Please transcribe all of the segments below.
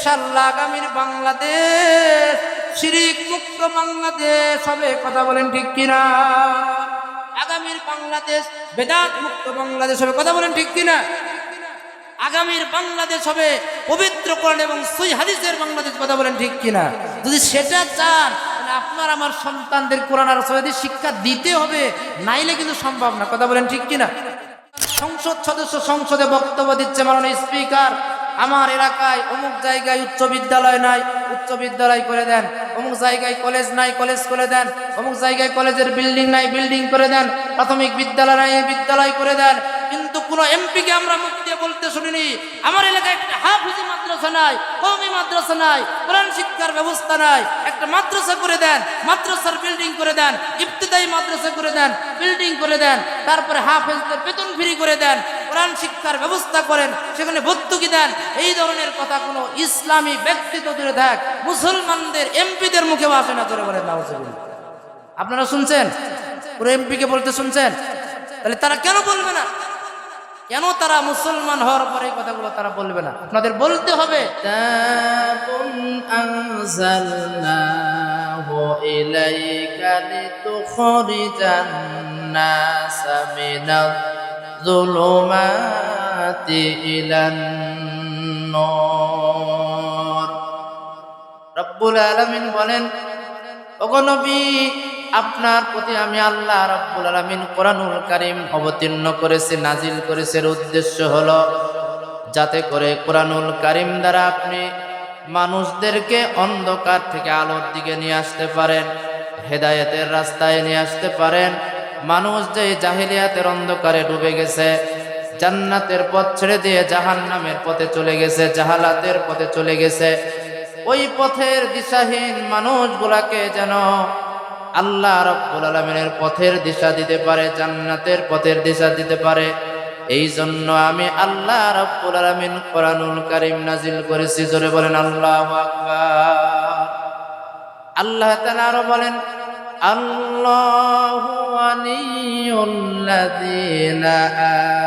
ইনশাআল্লাহ আগামীর বাংলাদেশ শিরিক মুক্ত বাংলাদেশ হবে। কথা বলেন ঠিক কিনা? আগামীর বাংলাদেশ বেদাত মুক্ত বাংলাদেশ হবে। কথা বলেন ঠিক কিনা? আগামীর বাংলাদেশ হবে পবিত্র কোরআন এবং সহিহ হাদিসের বাংলাদেশ। কথা বলেন ঠিক কিনা? যদি সেটা চান তাহলে আপনার আমার সন্তানদের কোরআন আর সহিহ হাদিস শিক্ষা দিতে হবে, নাইলে কিন্তু সম্ভব না। কথা বলেন ঠিক কিনা? সংসদ সদস্য সংসদে বক্তব্য দিচ্ছে, মাননীয় স্পিকার আমার এলাকায় অমুক জায়গায় উচ্চ বিদ্যালয় নাই, উচ্চ বিদ্যালয় করে দেন। অমুক জায়গায় কলেজ নাই, কলেজ করে দেন। অমুক জায়গায় কলেজের বিল্ডিং নাই, বিল্ডিং করে দেন। প্রাথমিক বিদ্যালয় নাই, বিদ্যালয় করে দেন। কিন্তু কোন এমপিকে আমরা মুখ দিয়ে বলতে শুনিনি আমার এলাকায় একটা হাফিজি মাদ্রাসা নাই, কওমি মাদ্রাসা নাই, কোরআন শিক্ষার ব্যবস্থা নাই, একটা মাদ্রাসা করে দেন, মাদ্রাসার বিল্ডিং করে দেন, ইবতিদায়ী মাদ্রাসা করে দেন, বিল্ডিং করে দেন, তারপরে হাফেজদের বেতন ফ্রি করে দেন, কোরআন শিক্ষার ব্যবস্থা করেন, সেখানে ভর্তুকি দেন। এই ধরনের কথা কোনো ইসলামী ব্যক্তি তো দূরে থাক, মুসলমানদের এমপিদের মুখেও আসে না। ধরে বলেন নাউজুবিল্লাহ। আপনারা শুনছেন? পুরো এমপিকে বলতে শুনছেন? তাহলে তারা কেন বলবে না? কেন তারা মুসলমান হওয়ার পরে এই কথাগুলো তারা বলবে না? আপনাদের বলতে হবে। কিতাবুন আনজালনাহু ইলাইকা লিতুখরিজান নাসা মিনাজ যুলুমাতি ইলান নূর। রব্বুল আলামিন বলেন, ওগো নবী, আপনার প্রতি আমি আল্লাহ রাব্বুল আলামিন কোরআনুল কারীম অবতীর্ণ করেছি, নাজিল করেছি। এর উদ্দেশ্য হলো যাতে করে কোরআনুল কারীম দ্বারা আপনি মানুষদেরকে অন্ধকার থেকে আলোর দিকে নিয়ে আসতে পারেন, হেদায়েতের রাস্তায় নিয়ে আসতে পারেন। মানুষ যে জাহিলিয়াতের অন্ধকারে ডুবে গেছে, জান্নাতের পথ ছেড়ে দিয়ে জাহান্নামের পথে চলে গেছে, জাহালাতের পথে চলে গেছে, ওই পথের দিশাহীন মানুষগুলাকে যেন আল্লাহ রাব্বুল আলামিনের পথের দিশা দিতে পারে, জান্নাতের পথের দিশা দিতে পারে। এই জন্য আমি আল্লাহ রাব্বুল আলামিন কোরআনুল কারীম নাজিল করেছি। জোরে বলেন আল্লাহু আকবার। আল্লাহ তাআলা আরো বলেন, আল্লাহু ওয়ালিয়ুল্লাযীনা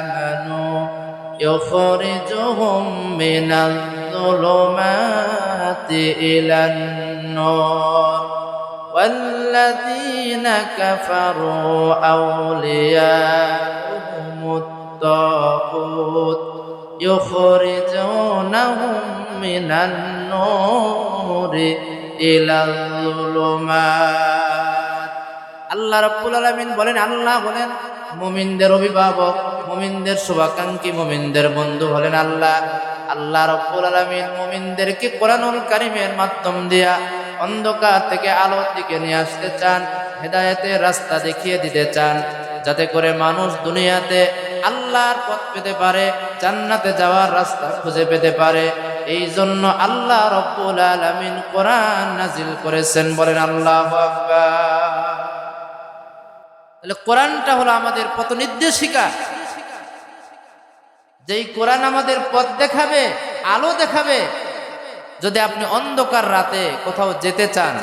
আমানু ইউখরিজুহুম মিনাজ যুলুমাতি ইলান নূর والذين كفروا أولياؤهم الطاغوت يخرجونهم من النور إلى الظلمات। আল্লাহ রাব্বুল আলামিন বলেন, আল্লাহ বলেন মুমিনদের অভিভাবক, মুমিনদের শুভাকাঙ্ক্ষী, মুমিনদের বন্ধু হলেন আল্লাহ। আল্লাহ রাব্বুল আলামিন মুমিনদেরকে কোরআনুল কারীমের মাধ্যম দিয়া অন্ধকার থেকে আলোর দিকে নিয়ে আসতে চান, হেদায়েতের রাস্তা দেখিয়ে দিতে চান, যাতে করে মানুষ দুনিয়াতে আল্লাহর পথ পেতে পারে, জান্নাতে যাওয়ার রাস্তা খুঁজে পেতে পারে। এই জন্য আল্লাহ রাব্বুল আলামিন কোরআন নাজিল করেছেন। বলেন আল্লাহু আকবার। তাহলে কোরআনটা হলো আমাদের পথ নির্দেশিকা। যেই কোরআন আমাদের পথ দেখাবে, আলো দেখাবে। যদি আপনি অন্ধকার রাতে কোথাও যেতে চান,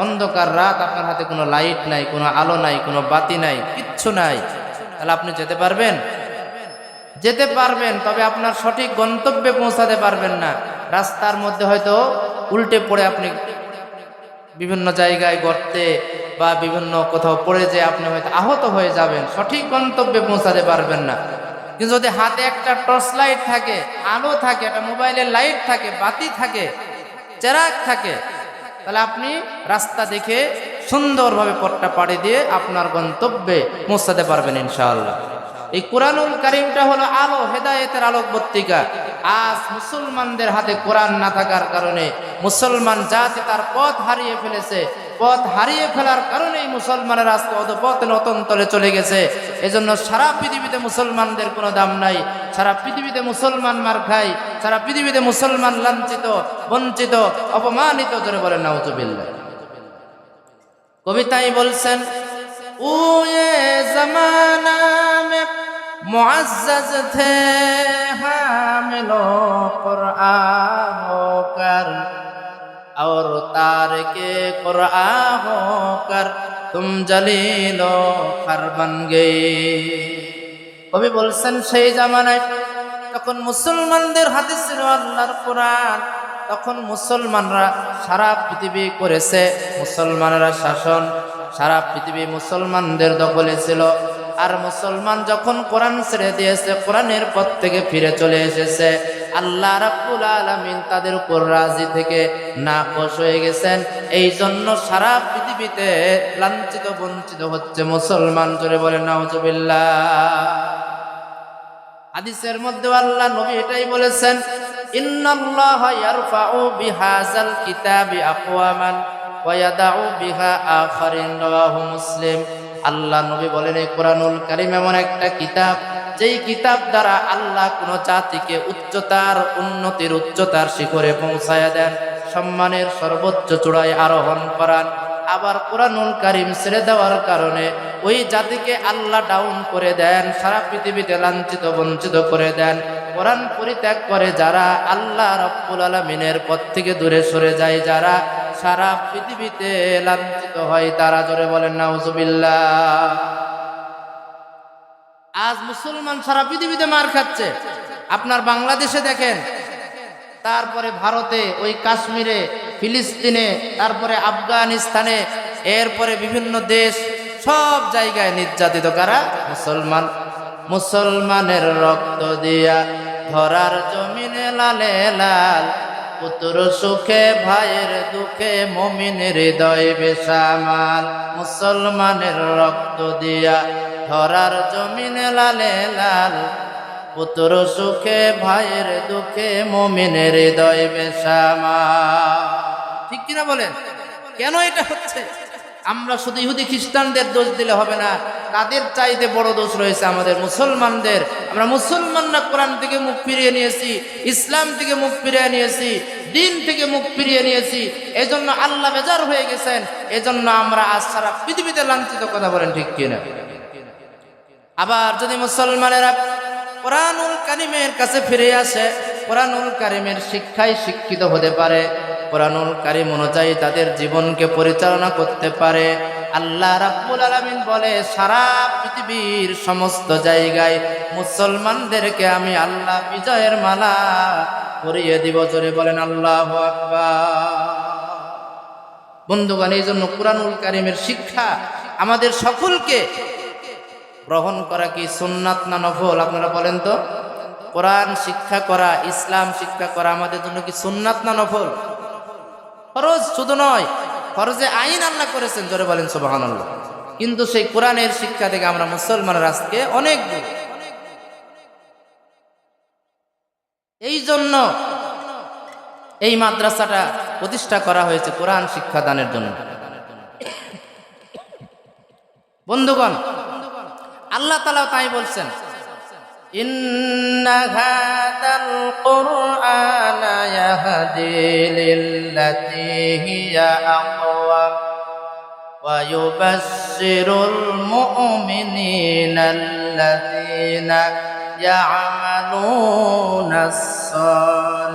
অন্ধকার রাত, আপনার হাতে কোনো লাইট নাই, কোনো আলো নাই, কোনো বাতি নাই, কিচ্ছু নাই, তাহলে আপনি যেতে পারবেন? যেতে পারবেন, তবে আপনার সঠিক গন্তব্যে পৌঁছাতে পারবেন না। রাস্তার মধ্যে হয়তো উল্টে পড়ে আপনি বিভিন্ন জায়গায় গর্তে বা বিভিন্ন কোথাও পড়ে যে আপনি হয়তো আহত হয়ে যাবেন, সঠিক গন্তব্যে পৌঁছাতে পারবেন না। কিন্তু যদি হাতে একটা টর্চ লাইট থাকে, আলো থাকে, একটা মোবাইলের লাইট থাকে, বাতি থাকে, চেরাগ থাকে, তাহলে আপনি রাস্তা দেখে সুন্দরভাবে পথটা পাড়ি দিয়ে আপনার গন্তব্যে পৌঁছাতে পারবেন ইনশাআল্লাহ। এই কোরআনুল কারীমটা হলো আলো, হেদায়েতের আলোকবর্তিকা। আজ মুসলমানদের হাতে কোরআন না থাকার কারণে মুসলমান জাতি তার পথ হারিয়ে ফেলেছে। পথ হারিয়ে ফেলার কারণেই মুসলমানের আজকে অধপতনে অতন্তলে চলে গেছে। এজন্য সারা পৃথিবীতে মুসলমানদের কোনো দাম নাই, সারা পৃথিবীতে মুসলমান মার খায়, সারা পৃথিবীতে মুসলমান লাঞ্ছিত, বঞ্চিত, অপমানিত। জোরে বলেন নাউজুবিল্লাহ। কবিতায় বলছেন, ও ये जमाना में मुअज़्ज़ज़ थे हामिलो कुरआन होकर और तारिके कुरआन होकर तुम जलीलो खर बन गए। কবি বলছেন, সেই জামানায় তখন মুসলমানদের হাতে ছিল আল্লাহর কোরআন, তখন মুসলমানরা সারা পৃথিবী করেছে, মুসলমানরা শাসন, সারা পৃথিবী মুসলমানদের দখলে ছিল। আর মুসলমান যখন কোরআন ছেড়ে দিয়েছে, কোরআনের পথ থেকে ফিরে চলে এসেছে, আল্লাহ রাব্বুল আলামিন তাদের উপর রাজি থেকে নাখোশ হয়ে গেছেন। এই জন্য সারা পৃথিবীতে লাঞ্ছিত বঞ্চিত হচ্ছে মুসলমান। জোরে বলেন নাউজুবিল্লাহ। হাদিসের মধ্যে আল্লাহ নবী এটাই বলেছেন, ইন্নাল্লাহা ইয়ারফাউ বিহাযাল কিতাবি আকওয়ামান ওয়া ইয়াদাউ বিহা আখারিন। রাওয়াহু মুসলিম। আল্লাহ নবী বলেন, এই কোরআনুল কারীম এমন একটা কিতাব, যেই কিতাব দ্বারা আল্লাহ কোন জাতিকে উচ্চতার উন্নতির উচ্চতার শিখরে পৌঁছায়া দেন, সম্মানের সর্বোচ্চ চূড়ায় আরোহণ করান। আবার কোরআনুল কারীম ছেড়ে দেওয়ার কারণে ওই জাতিকে আল্লাহ ডাউন করে দেন, সারা পৃথিবীতে লাঞ্ছিত বঞ্চিত করে দেন। কোরআন পরিত্যাগ করে যারা, আল্লাহ রাব্বুল আলামিনের পথ থেকে দূরে সরে যায় যারা, সারা পৃথিবীতে লাঞ্ছিত হয় তারা। জোরে বলেন নাউজুবিল্লাহ। আজ মুসলমান সারা পৃথিবীতে মার খাচ্ছে। আপনার বাংলাদেশে দেখেন, তারপরে ভারতে, ওই কাশ্মীরে, ফিলিস্তিনে, তারপরে আফগানিস্তানে, এরপরে বিভিন্ন দেশ, সব জায়গায় নির্যাতিত কারা? মুসলমান। মুসলমানের রক্ত দিয়া ধরার জমিনে লালে লাল, পুত্র সুখে ভাইয়ের দুঃখে মুমিনের হৃদয় বেসামাল। মুসলমানের রক্ত দিয়া ধরার জমিনে লালে লাল, পুত্র সুখে ভাইয়ের দুঃখে মুমিনের হৃদয় বেসামাল। ঠিক কিনা বলেন? কেন এটা হচ্ছে? আমরা শুধু ইহুদি খ্রিস্টানদের দোষ দিলে হবে না, তাদের চাইতে বড় দোষ রয়েছে আমাদের মুসলমানদের। আমরা মুসলমানরা কোরআন থেকে মুখ ফিরিয়ে নিয়েছি, ইসলাম থেকে মুখ ফিরিয়ে নিয়েছি, দিন থেকে মুখ ফিরিয়ে নিয়েছি। এজন্য আল্লাহ বেজার হয়ে গেছেন। এজন্য আমরা আজ সারা পৃথিবীতে লাঞ্ছিত। কথা বলেন ঠিক কিনা? আবার যদি মুসলমানেরা কোরআনুল কারীমের কাছে ফিরে আসে, কোরআনুল কারীমের শিক্ষায় শিক্ষিত হতে পারে, কোরআনুল কারীম অনুযায়ী তাদের জীবনকে পরিচালনা করতে পারে, আল্লাহ রাব্বুল আলামিন বলে, সারা পৃথিবীর সমস্ত জায়গায় মুসলমানদেরকে আমি আল্লাহ বিজয়ের মালা পরিয়ে দিব। জোরে বলেন আল্লাহু আকবার। বন্ধুগণ, এই জন্য কোরআনুল কারীমের শিক্ষা আমাদের সকলকে গ্রহণ করা কি সুন্নাত না নফল? আপনারা বলেন তো। কোরআন শিক্ষা করা, ইসলাম শিক্ষা করা আমাদের জন্য কি সুন্নাত না নফল? ফরজ শুধু নয়, ফরজে আইন আল্লাহ করেছেন। জোরে বলেন সুবহানাল্লাহ। কিন্তু সেই কোরআনের শিক্ষা থেকে আমরা মুসলমানরা আজকে অনেক দূর। এই জন্য এই মাদ্রাসাটা প্রতিষ্ঠা করা হয়েছে কোরআন শিক্ষাদানের জন্য। বন্ধুগণ, আল্লাহ তাআলা তাই বলছেন, ইন্না হাযাল কুরআনা ইয়াহদি লিল্লাতী হিয়া আকওয়াম ওয়া ইউবাশশিরুল মুমিনিনা আল্লাযীনা ইয়া'মালুনাস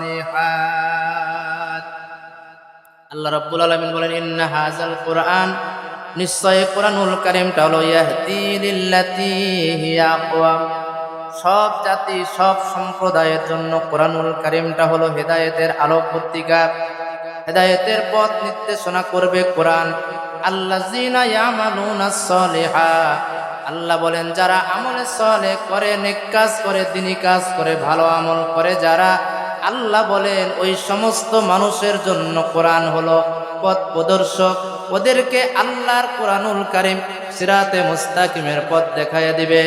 সালিহাত। আল্লাহ রাব্বুল আলামিন বলেন, ইন্না হাযাল কুরআন, নিশ্চয় কোরআনুল কারীমটা হলো ইয়াহদি লিল্লাতী হিয়া আকওয়াম, সব জাতি সব সম্প্রদায়ের জন্য কোরআনুল কারীমটা হলো হেদায়েতের আলোক পত্রিকা, হেদায়েতের পথ নির্দেশনা করবে কোরআন। আল্লাযীনা ইয়ামালুনাস সালিহাত, আল্লাহ বলেন যারা আমলে সালেহ করে, নেক কাজ করে, দ্বীনি কাজ করে, ভালো আমল করে যারা, আল্লাহ বলেন ওই সমস্ত মানুষের জন্য কোরআন হলো পথ প্রদর্শক। ওদেরকে আল্লাহর কোরআনুল কারীম সিরাতে মুস্তাকিমের পথ দেখাইয়া দিবে,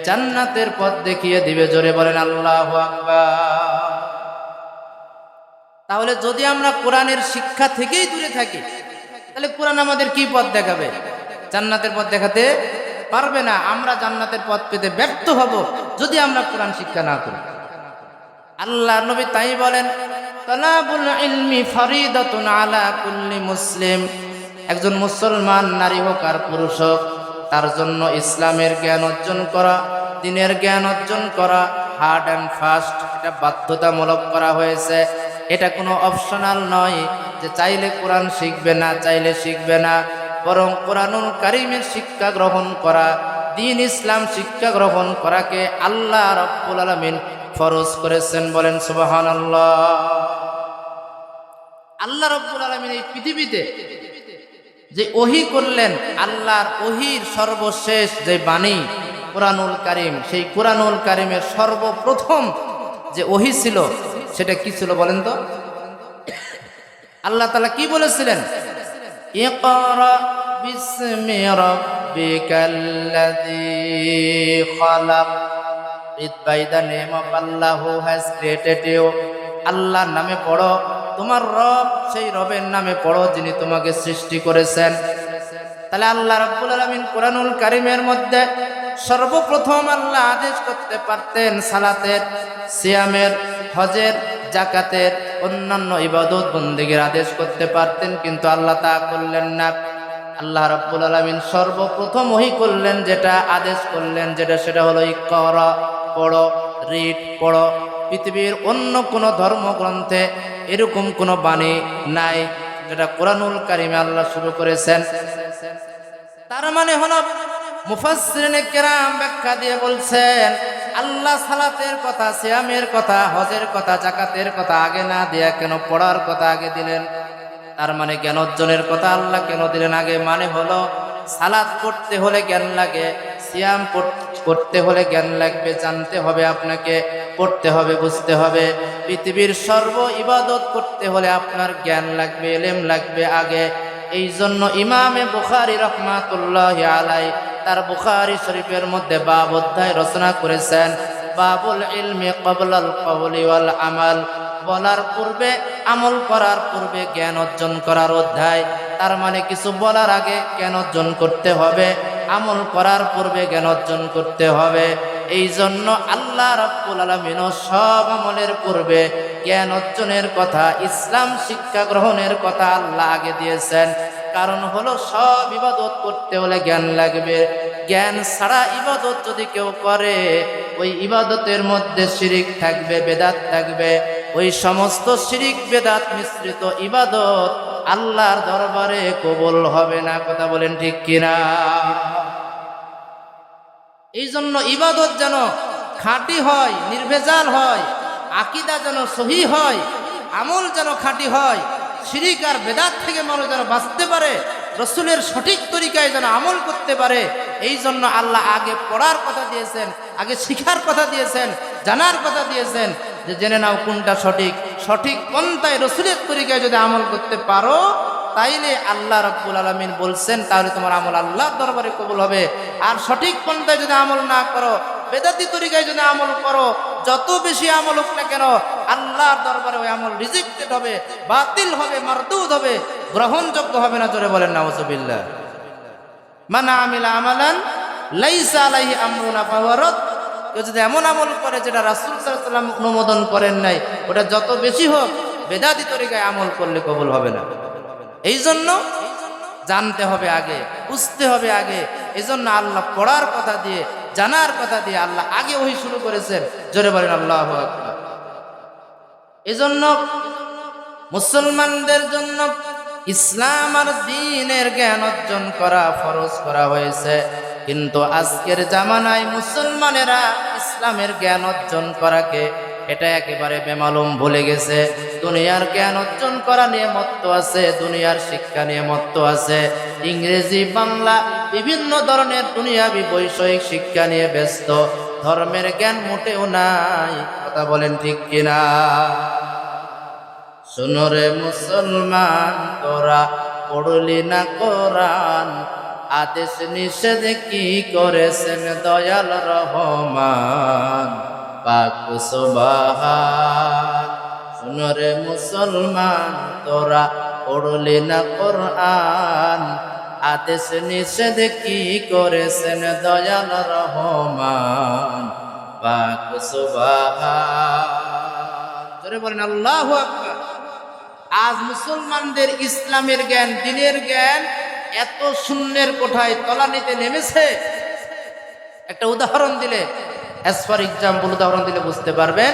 জান্নাতের পথ দেখিয়ে দিবে। জোরে বলেন আল্লাহু আকবার। তাহলে যদি আমরা কোরআনের শিক্ষা থেকেই দূরে থাকি, তাহলে কোরআন আমাদের কি পথ দেখাবে? জান্নাতের পথ দেখাতে পারবে না। আমরা জান্নাতের পথ পেতে ব্যর্থ হব যদি আমরা কোরআন শিক্ষা না করি। আল্লাহ নবী তাই বলেন, তালাবুল ইলমি ফরিদাতুন আলা কুল্লি মুসলিম, একজন মুসলমান নারী হোক আর পুরুষ হোক, তার জন্য ইসলামের জ্ঞান অর্জন করা, দ্বীনের জ্ঞান অর্জন করা হার্ড অ্যান্ড ফাস্ট, এটা বাধ্যতামূলক করা হয়েছে। এটা কোনো অপশনাল নয় যে চাইলে কোরআন শিখবে না, চাইলে শিখবে না। বরং কোরআনুল কারীমের শিক্ষা গ্রহণ করা, দ্বীন ইসলাম শিক্ষা গ্রহণ করাকে আল্লাহ রাব্বুল আলামিন ফরজ করেছেন। বলেন সুবহানাল্লাহ। আল্লাহ রাব্বুল আলামিন এই পৃথিবীতে যে ওহী করলেন, আল্লাহর ওহীর সর্বশেষ যে বাণী কোরআনুল কারীম, সেই কোরআনুল কারীমের সর্বপ্রথম যে ওহী ছিল সেটা কি ছিল বলেন তো? আল্লাহ তাআলা কি বলেছিলেন? ইকরা বিসমি রাব্বিকাল্লাযী খালাক। Read by the name of Allah who has created you. আল্লাহর নামে পড়ো, তোমার রব, সেই রবের নামে পড়ো যিনি তোমাকে সৃষ্টি করেছেন। তাহলে আল্লাহ রাব্বুল আলামিন কোরআনুল কারীমের মধ্যে সর্বপ্রথম আল্লাহ আদেশ করতে পারতেন সালাতের, সিয়ামের, হজের, যাকাতের, অন্যান্য ইবাদত বন্দেগীর আদেশ করতে পারতেন, কিন্তু আল্লাহ তা করলেন না। আল্লাহ রাব্বুল আলামিন সর্বপ্রথম ওহী করলেন, যেটা আদেশ করলেন, সেটা হলো ইকরা, পড়ো, রিড, পড়ো। পৃথিবীর অন্য কোনো ধর্মগ্রন্থে এরকম কোনো বাণী নাই যেটা কোরআনুল কারীমে আল্লাহ শুরু করেছেন। তার মানে হলো মুফাসসিরিনে কেরাম ব্যাখ্যা দিয়ে বলছেন, আল্লাহ সালাতের কথা, সিয়ামের কথা, হজের কথা, যাকাতের কথা আগে না দিয়া কেন পড়ার কথা আগে দিলেন? তার মানে জ্ঞান অর্জনের কথা আল্লাহ কেন দিলেন আগে? মানে হলো সালাত পড়তে হলে জ্ঞান লাগে, সিয়াম করতে হলে জ্ঞান লাগবে, জানতে হবে, আপনাকে পড়তে হবে, বুঝতে হবে। পৃথিবীর সর্ব ইবাদত করতে হলে আপনার জ্ঞান লাগবে, ইলম লাগবে আগে। এই জন্য ইমামে বুখারী রাহমাতুল্লাহি আলাইহি তার বুখারী শরীফের মধ্যে বাব অধ্যায় রচনা করেছেন, বাবুল ইলমি ক্বাবলাল কওলি ওয়াল আমাল। বলার পূর্বে, আমল করার পূর্বে জ্ঞান অর্জন করার অধ্যায়। তার মানে কিছু বলার আগে জ্ঞান অর্জন করতে হবে, আমল করার পূর্বে জ্ঞান অর্জন করতে হবে। এই জন্য আল্লাহ রাব্বুল আলামিন সব আমলের পূর্বে জ্ঞান অর্জনের কথা, ইসলাম শিক্ষা গ্রহণের কথা আল্লাহ আগে দিয়েছেন। কারণ হলো সব ইবাদত করতে হলে জ্ঞান লাগবে। জ্ঞান ছাড়া ইবাদত যদি কেউ করে, ওই ইবাদতের মধ্যে শিরিক থাকবে, বেদাত থাকবে। ওই সমস্ত শিরিক বেদাত মিশ্রিত ইবাদত আল্লাহর দরবারে কবুল হবে না। কথা বলেন ঠিক কিনা? এই জন্য ইবাদত যেন খাঁটি হয়, নির্ভেজাল হয়, আকীদা যেন সহি হয়, আমল যেন খাঁটি হয়, শিরিক আর বেদাত থেকে মানুষ যেন বাঁচতে পারে, রসুলের সঠিক তরিকায় যেন আমল করতে পারে। এই জন্য আল্লাহ আগে পড়ার কথা দিয়েছেন, আগে শিখার কথা দিয়েছেন, জানার কথা দিয়েছেন, যে জেনে নাও কোনটা সঠিক। সঠিক পন্থায় রসুলের তরিকায় যদি আমল করতে পারো, তাইলে আল্লাহ রাব্বুল আলামিন বলছেন তাহলে তোমার আমল আল্লাহর দরবারে কবুল হবে। আর সঠিক পন্থায় যদি আমল না করো, বেদাতি তরিকায় যদি আমল করো, যত বেশি আমল হোক না কেন, আল্লাহর দরবারে ওই আমল রিজেক্টেড হবে, বাতিল হবে, মারদুদ হবে, গ্রহণযোগ্য হবে না। জোরে বলেন নাউজুবিল্লাহ। মান আমিলা আমালান লাইসা আলাইহি আমরুনা ফাহুয়া রাদ। কেউ যদি এমন আমল করে যেটা রাসূল সাল্লাল্লাহু আলাইহি ওয়াসাল্লাম অনুমোদন করেন নাই, ওটা যত বেশি হোক, বেদাতি তরিকায় আমল করলে কবুল হবে না। এই জন্য জানতে হবে আগে, বুঝতে হবে আগে। এই জন্য আল্লাহ পড়ার কথা দিয়ে, জানার কথা দিয়ে আল্লাহ আগে ওহী শুরু করেছেন। জোরে বলেন আল্লাহু আকবার। এই জন্য মুসলমানদের জন্য ইসলাম আর দ্বীনের জ্ঞান অর্জন করা ফরজ করা হয়েছে। কিন্তু আজকের জামানায় মুসলমানেরা ইসলামের জ্ঞান অর্জন করাকে এটা একেবারে বেমালুম ভুলে গেছে। দুনিয়ার জ্ঞান অর্জন করা নিয়ে মত্ত আছে, দুনিয়ার শিক্ষা নিয়ে মত্ত আছে, ইংরেজি, বাংলা, বিভিন্ন ধরনের দুনিয়াবি বৈষয়িক শিক্ষা নিয়ে ব্যস্ত। ধর্মের জ্ঞান মোটেও নাই। কথা বলেন ঠিক কিনা? শোনো রে মুসলমান, তোরা পড়লি না কোরআন, আদেশ নিষেধ কি করেছেন দয়াল রহমান পাক সুবহান। শোনো রে মুসলমান, তোরা পড়লি না কোরআন, আদেশ নিষেধ কি করেছেন দয়াল রহমান পাক সুবহান। জোরে বলেন আল্লাহু আকবার। আজ মুসলমানদের ইসলামের জ্ঞান, দ্বীনের জ্ঞান এত শূন্যের কোঠায় তলানিতে নেমেছে। একটা উদাহরণ দিলে, অ্যাজ ফর এক্সাম্পল উদাহরণ দিলে বুঝতে পারবেন।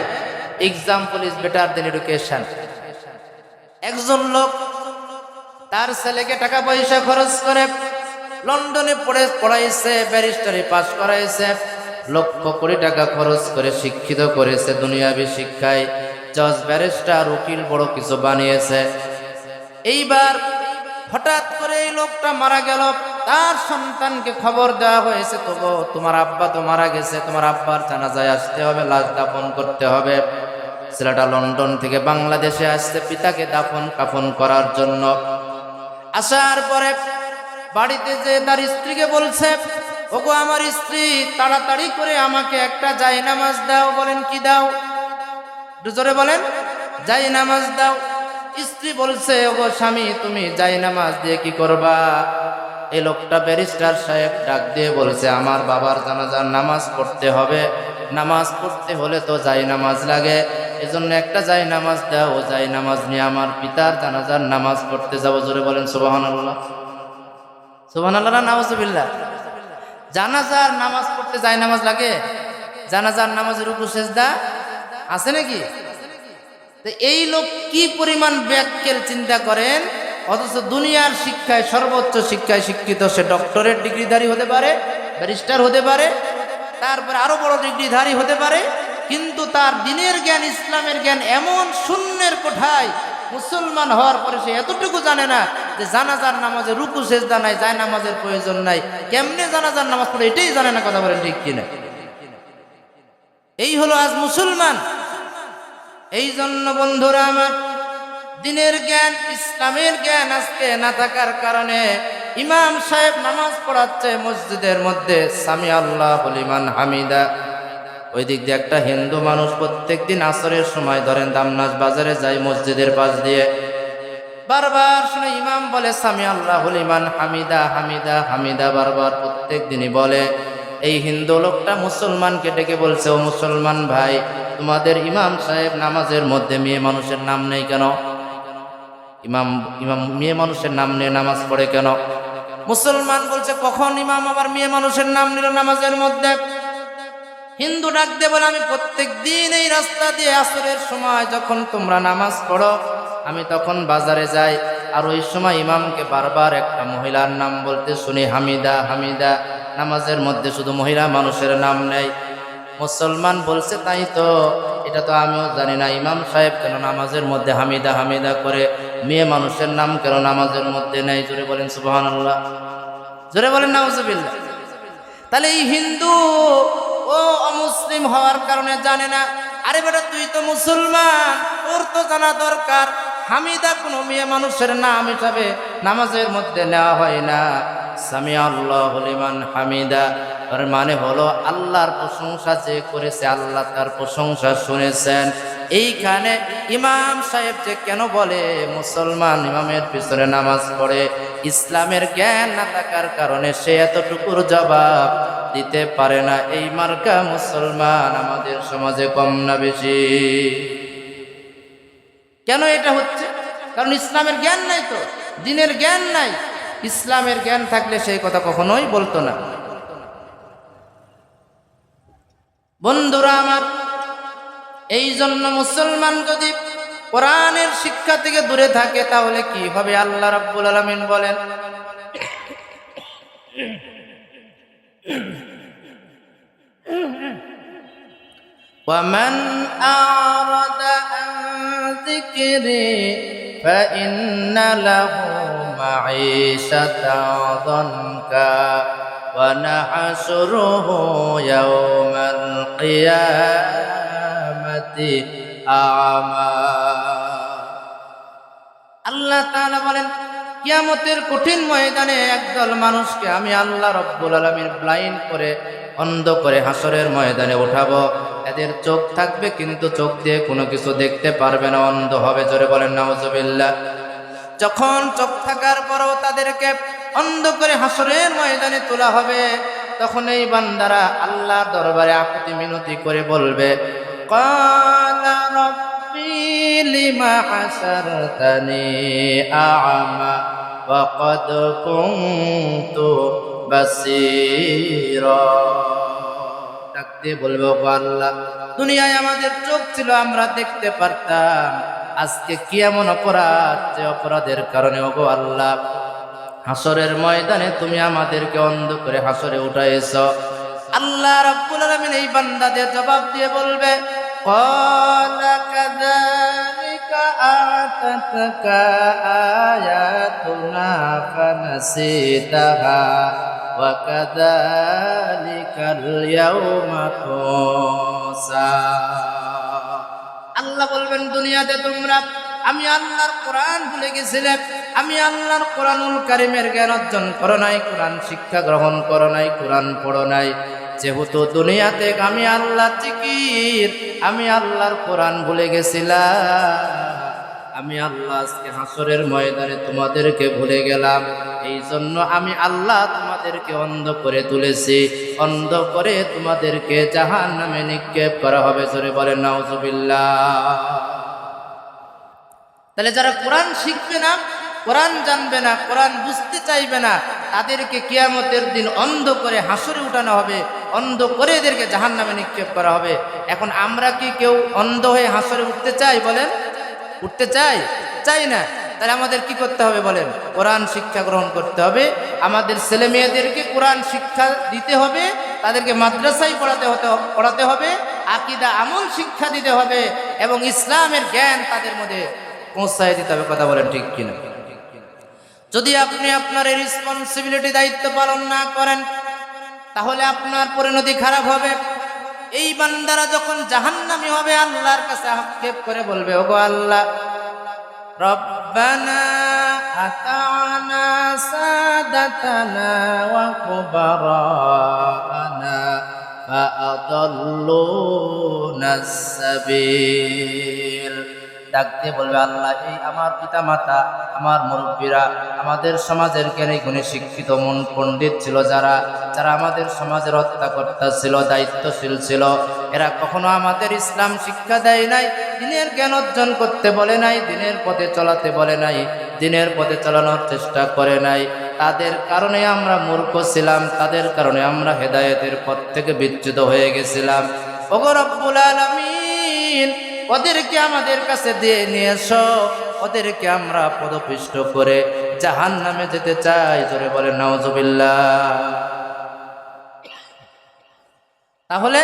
Example is better than education. একজন লোক তার ছেলেকে টাকা পয়সা খরচ করে লন্ডনে পড়াইছে, ব্যারিস্টারি পাস করাইছে, লক্ষ কোটি টাকা খরচ করে শিক্ষিত করেছে দুনিয়াবি শিক্ষায়, জজ, ব্যারিস্টার, উকিল, বড় কিছু বানিয়েছে। এইবার হঠাৎ করে এই লোকটা মারা গেল, তার সন্তানকে খবর দেওয়া হয়েছে, তো গো তোমার আব্বা তো মারা গেছে, তোমার আব্বার জানাজায় আসতে হবে, লাশ দাফন করতে হবে। ছেলেটা লন্ডন থেকে বাংলাদেশে আসছে পিতাকে দাফন কাফন করার জন্য। আসার পরে বাড়িতে যে তার স্ত্রীকে বলছে, ওগো আমার স্ত্রী, তাড়াতাড়ি করে আমাকে একটা জায়নামাজ দাও। বলেন কি দাও? একটু জোরে বলেন। জায়নামাজ দাও। স্ত্রী বলছে, ওগো স্বামী, তুমি জায়নামাজ দিয়ে কি করবা? এই লোকটা ব্যারিস্টার সাহেব ডাক দিয়ে বলছে, আমার বাবার জানাজার নামাজ পড়তে হবে, নামাজ পড়তে হলে তো জায়নামাজ লাগে, এজন্য একটা জায়নামাজ দাও, জায়নামাজ নিয়ে আমার পিতার জানাজার নামাজ পড়তে যাবো। জোরে বলেন সুবহানাল্লাহ। সুবহানাল্লাহ না নাউজুবিল্লাহ। জানাজার নামাজ পড়তে জায়নামাজ লাগে? জানাজার নামাজের রুকু সেজদা আছে নাকি? তো এই লোক কি পরিমাণ ব্যাককেল চিন্তা করেন, অথচ দুনিয়ার শিক্ষায় সর্বোচ্চ শিক্ষায় শিক্ষিত, সে ডক্টরেট ডিগ্রিধারী হতে পারে, ব্যারিস্টার হতে পারে, তারপরে আরো বড় ডিগ্রিধারী হতে পারে, কিন্তু তার দ্বীনের জ্ঞান, ইসলামের জ্ঞান এমন শূন্যের কোঠায়। মুসলমান হওয়ার পরে সে এতটুকু জানে না যে জানাজার নামাজে রুকু সেজদা নাই, যায় নামাজের প্রয়োজন নাই, কেমনে জানাজার নামাজ পড়ে এটাই জানে না। কথা বলেন ঠিক কিনা? এই হলো আজ মুসলমান। এই জন্য বন্ধুরা আমার, দ্বীনের জ্ঞান, ইসলামের জ্ঞান আজকে না থাকার কারণে ইমাম সাহেব নামাজ পড়াচ্ছে মসজিদের মধ্যে, সামি আল্লাহু লিমান হামিদা। ওই দিক দিয়ে একটা হিন্দু মানুষ প্রত্যেকদিন আসরের সময় ধরেন দামনাজ বাজারে যায় মসজিদের পাশ দিয়ে, বারবার শুনে ইমাম বলে সামি আল্লাহু লিমান হামিদা, হামিদা, হামিদা, বারবার প্রত্যেক দিনই বলে। এই হিন্দু লোকটা মুসলমানকে ডেকে বলছে, ও মুসলমান ভাই, তোমাদের ইমাম সাহেব নামাজের মধ্যে মেয়ে মানুষের নাম নেই কেন? ইমাম ইমাম মেয়ে মানুষের নাম নিয়ে নামাজ পড়ে কেন? মুসলমান বলছে, কখন ইমাম আবার মেয়ে মানুষের নাম নিল নামাজের মধ্যে? হিন্দু ডাক দিয়ে বলে, আমি প্রত্যেক দিন এই রাস্তা দিয়ে আসরের সময় যখন তোমরা নামাজ পড়ো, আমি তখন বাজারে যাই, আর ওই সময় ইমামকে বারবার একটা মহিলার নাম বলতে শুনি, হামিদা, হামিদা। নামাজের মধ্যে শুধু মহিলা মানুষের নাম নেই। মুসলমান বলছে, তাই তো, এটা তো আমিও জানি না, ইমাম সাহেব কেন নামাজের মধ্যে হামিদা, হামিদা করে, মেয়ে মানুষের নাম কেন নামাজের মধ্যে নেই? জোরে বলেন সুবহানাল্লাহ। জোরে বলেন নাউজুবিল্লাহ। তাহলে এই হিন্দু ও অমুসলিম হওয়ার কারণে জানে না। আরে বেটা, তুই তো মুসলমান, তোর তো জানা দরকার, হামিদা কোনো মেয়ে মানুষের নাম হিসাবে নামাজের মধ্যে নেওয়া হয় না। সামি আল্লাহু লিমান হামিদা এর মানে হলো আল্লাহর প্রশংসা যে করেছে, আল্লাহ তার প্রশংসা শুনেছেন। এইখানে ইমাম সাহেব যে কেন বলে মুসলমান ইমামের পিছনে নামাজ পড়ে, ইসলামের জ্ঞান না থাকার কারণে সে এতটুকুর জবাব দিতে পারে না। এই মার্কা মুসলমান আমাদের সমাজে কম না বেশি? কেন এটা হচ্ছে? কারণ ইসলামের জ্ঞান নাই, তো দ্বীনের জ্ঞান নাই। ইসলামের জ্ঞান থাকলে সেই কথা কখনোই বলতো না। বন্ধুরা আমার, এই জন্য মুসলমান যদি কোরআনের শিক্ষা থেকে দূরে থাকে তাহলে কি হবে? আল্লাহ রাব্বুল আলামিন বলেন, وَمَنْ أَعْرَضَ عَنْ ذِكْرِي فَإِنَّ لَهُ مَعِيشَةً ضَنكًا وَنَحْشُرُهُ يَوْمَ الْقِيَامَةِ أَعْمَى। আল্লাহ তাআলা বলেন, কিয়ামতের কঠিন ময়দানে একদল মানুষকে আমি আল্লাহ রাব্বুল আলামিন ব্লাইন্ড করে, অন্ধ করে হাসরের ময়দানে উঠাবো। এদের চোখ থাকবে কিন্তু চোখ দিয়ে কোনো কিছু দেখতে পারবে না, অন্ধ হবে। জোরে বলেন নাউজুবিল্লাহ। যখন চোখ থাকার পরও তাদেরকে অন্ধ করে হাসরের ময়দানে তোলা হবে, তখন এই বান্দারা আল্লাহর দরবারে আকুতি মিনতি করে বলবে, ক্বালা রাব্বি লিমা হাসারতানি আ'মা ওয়া ক্বাদ কুনতু বাসীরা। ডাক দিয়ে বলবে, ও আল্লাহ, দুনিয়ায় আমাদের চোখ ছিল, আমরা দেখতে পারতাম, আজকে কি এমন অপরাধ যে অপরাধের কারণে ওগো আল্লাহ হাসরের ময়দানে তুমি আমাদেরকে অন্ধ করে হাসরে উঠাইছ। আল্লাহ রাব্বুল আলামিন এই বান্দাদের জবাব দিয়ে বলবে, ক্বালা কাযালিকা আতাতকা আয়াতুনা ফানাসিতাহা ওয়া কাযালিকাল ইয়াউমা তুনসা। আল্লাহ বলবেন দুনিয়াতে তোমরা আমি আল্লাহর কোরআন ভুলে গেছিলে, আমি আল্লাহর কোরআনুল কারীমের জ্ঞান অর্জন করো নাই, কোরআন শিক্ষা গ্রহণ করো নাই, কোরআন পড়ো নাই। যেহেতু দুনিয়াতে আমি আল্লাহ জিকির, আমি আল্লাহর কোরআন ভুলে গেছিলাম, আমি আল্লাহ আজকে হাসরের ময়দানে তোমাদেরকে ভুলে গেলাম। এই জন্য আমি আল্লাহ তোমাদেরকে অন্ধ করে তুলেছি, অন্ধ করে তোমাদেরকে জাহান্নামে নিক্ষেপ করা হবে। জোরে বলেন নাউজুবিল্লাহ। তাহলে যারা কোরআন শিখবে না, কোরআন জানবে না, কোরআন বুঝতে চাইবে না, তাদেরকে কিয়ামতের দিন অন্ধ করে হাসরে উঠানো হবে, অন্ধ করে এদেরকে জাহান্নামে নিক্ষেপ করা হবে। এখন আমরা কি কেউ অন্ধ হয়ে হাসরে উঠতে চাই? বলেন, উঠতে চাই? চাই না। তাহলে আমাদের কি করতে হবে বলেন? কোরআন শিক্ষা গ্রহণ করতে হবে, আমাদের ছেলে মেয়েদেরকে কোরআন শিক্ষা দিতে হবে, তাদেরকে মাদ্রাসায় পড়াতে হবে, আকীদা আমল শিক্ষা দিতে হবে এবং ইসলামের জ্ঞান তাদের মধ্যে পৌঁছায় দিতে হবে। কথা বলেন ঠিক কিনা? যদি আপনি আপনার এই রেসপন্সিবিলিটি দায়িত্ব পালন না করেন, তাহলে আপনার পরিণতি খারাপ হবে। এই বান্দারা যখন জাহান্নামী হবে, আল্লাহর কাছে আক্ষেপ করে বলবে, ওগো আল্লাহ, রব্বানা আতানা সাদাতানা ওয়া কুবারানা ফাআদাল্লুনাস সাবিল। ডাক দিয়ে বলবে, আল্লাহ, এই আমার পিতা মাতা, আমার মুরব্বীরা, আমাদের সমাজের জ্ঞানী গুণী শিক্ষিত মন পণ্ডিত ছিল, যারা আমাদের সমাজের হত্যাকর্তা ছিল, দায়িত্বশীল ছিল, এরা কখনো আমাদের ইসলাম শিক্ষা দেয় নাই, দিনের জ্ঞান অর্জন করতে বলে নাই, দিনের পথে চলাতে বলে নাই, দিনের পথে চালানোর চেষ্টা করে নাই। তাদের কারণে আমরা মূর্খ ছিলাম, তাদের কারণে আমরা হেদায়েতের পথ থেকে বিচ্যুত হয়ে গেছিলাম। ওগো রব্বুল আলামিন, ওদেরকে আমাদের কাছে দিয়ে নিয়ে এসো, ওদেরকে আমরা পদপিষ্ট করে জাহান্নামে যেতে চাই। জোরে বলে নাউজুবিল্লাহ। তাহলে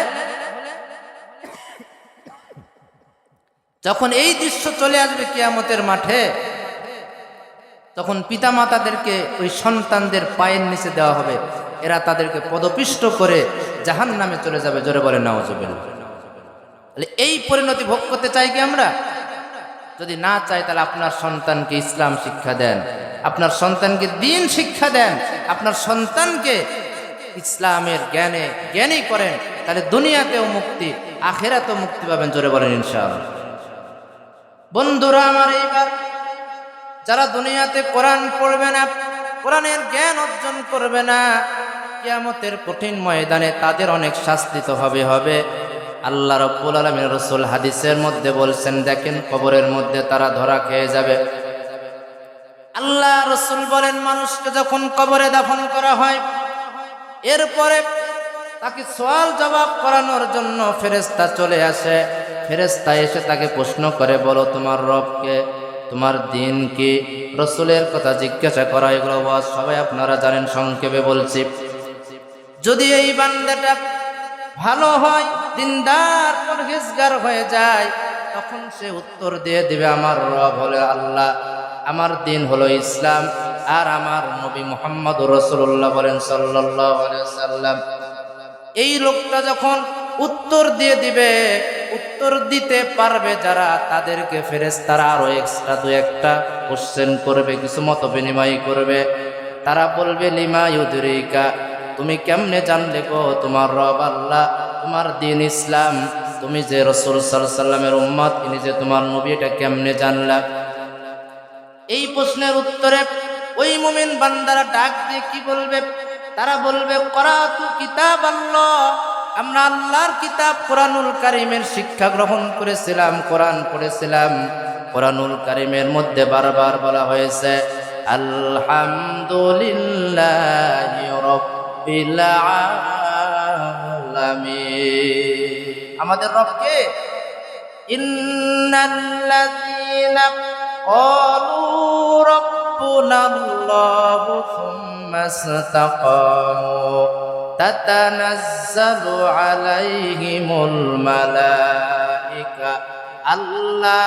যখন এই দৃশ্য চলে আসবে কিয়ামতের মাঠে, তখন পিতা মাতাদেরকে ওই সন্তানদের পায়ের নিচে দেওয়া হবে, এরা তাদেরকে পদপিষ্ট করে জাহান্নামে চলে যাবে। জোরে বলে নাউজুবিল্লাহ। এই পরিণতি ভোগ করতে চাই কি আমরা? যদি না চাই, তাহলে আপনার সন্তানকে ইসলাম শিক্ষা দেন, আপনার সন্তানকে দ্বীন শিক্ষা দেন, আপনার সন্তানকে ইসলামের জ্ঞানী করেন, তাহলে দুনিয়াতেও মুক্তি, আখিরাতেও মুক্তি পাবেন। জোরে বলেন ইনশাআল্লাহ। বন্ধুরা আমার, এইবার যারা দুনিয়াতে কোরআন পড়বে না, কোরআনের জ্ঞান অর্জন করবে না, কিয়ামতের কঠিন ময়দানে তাদের অনেক শাস্তি তো হবে। আল্লাহ রাব্বুল আলামিন রাসূল হাদিসের মধ্যে বলছেন, দেখেন কবরের মধ্যে তারা ধরা খেয়ে যাবে। আল্লাহ রাসূল বলেন, মানুষকে যখন কবরে দাফন করা হয়, এরপরে তাকে সওয়াল জবাব করানোর জন্য ফেরেশতা চলে আসে। ফেরেশতা এসে তাকে প্রশ্ন করে, বলো তোমার রবকে, তোমার দ্বীন কি? রাসূলের কথা জিজ্ঞাসা করা, এগুলো সবাই আপনারা জানেন, সংক্ষেপে বলছি। যদি এই বান্দাটা ভালো হয়, দিনদার পরহেজগার হয়ে যায়, তখন সে উত্তর দিয়ে দিবে, আমার রব হলো আল্লাহ, আমার দ্বীন হলো ইসলাম, আর আমার নবী মুহাম্মদুর রাসূলুল্লাহ বলেন সাল্লাল্লাহু আলাইহি ওয়াসাল্লাম। এই লোকটা যখন উত্তর দিয়ে দিবে, উত্তর দিতে পারবে যারা, তাদেরকে ফেরেশতারা আরো এক্সট্রা দু একটা কোশ্চেন করবে, কিছু মত বিনিময় করবে। তারা বলবে, লিমা ইউদরিকা, তুমি কেমনে জানলে গো তোমার রব আল্লাহ, তোমার দ্বীন ইসলাম, তুমি যে রাসূল সাল্লাল্লাহু আলাইহি ওয়াসাল্লামের উম্মত, ইনি যে তোমার নবী, এটা কেমনে জানলা? এই প্রশ্নের উত্তরে ওই মুমিন বান্দারা ডাক দিয়ে কি বলবে? তারা বলবে, করাতু কিতাব আল্লাহ, আমরা আল্লাহর কিতাব কোরআনুল কারীমের শিক্ষা গ্রহণ করেছিলাম, কোরআন পড়েছিলাম। কোরআনুল কারীমের মধ্যে বারবার বলা হয়েছে, আলহামদুলিল্লাহি রাব্বিল আলামিন। আমাদের রবকে, ইন্নাল্লাযীনা ক্বালু রাব্বুনাল্লাহু সুম্মা ইসতাকামু তাতানাজ্জালু আলাইহিমুল মালাইকা আল্লা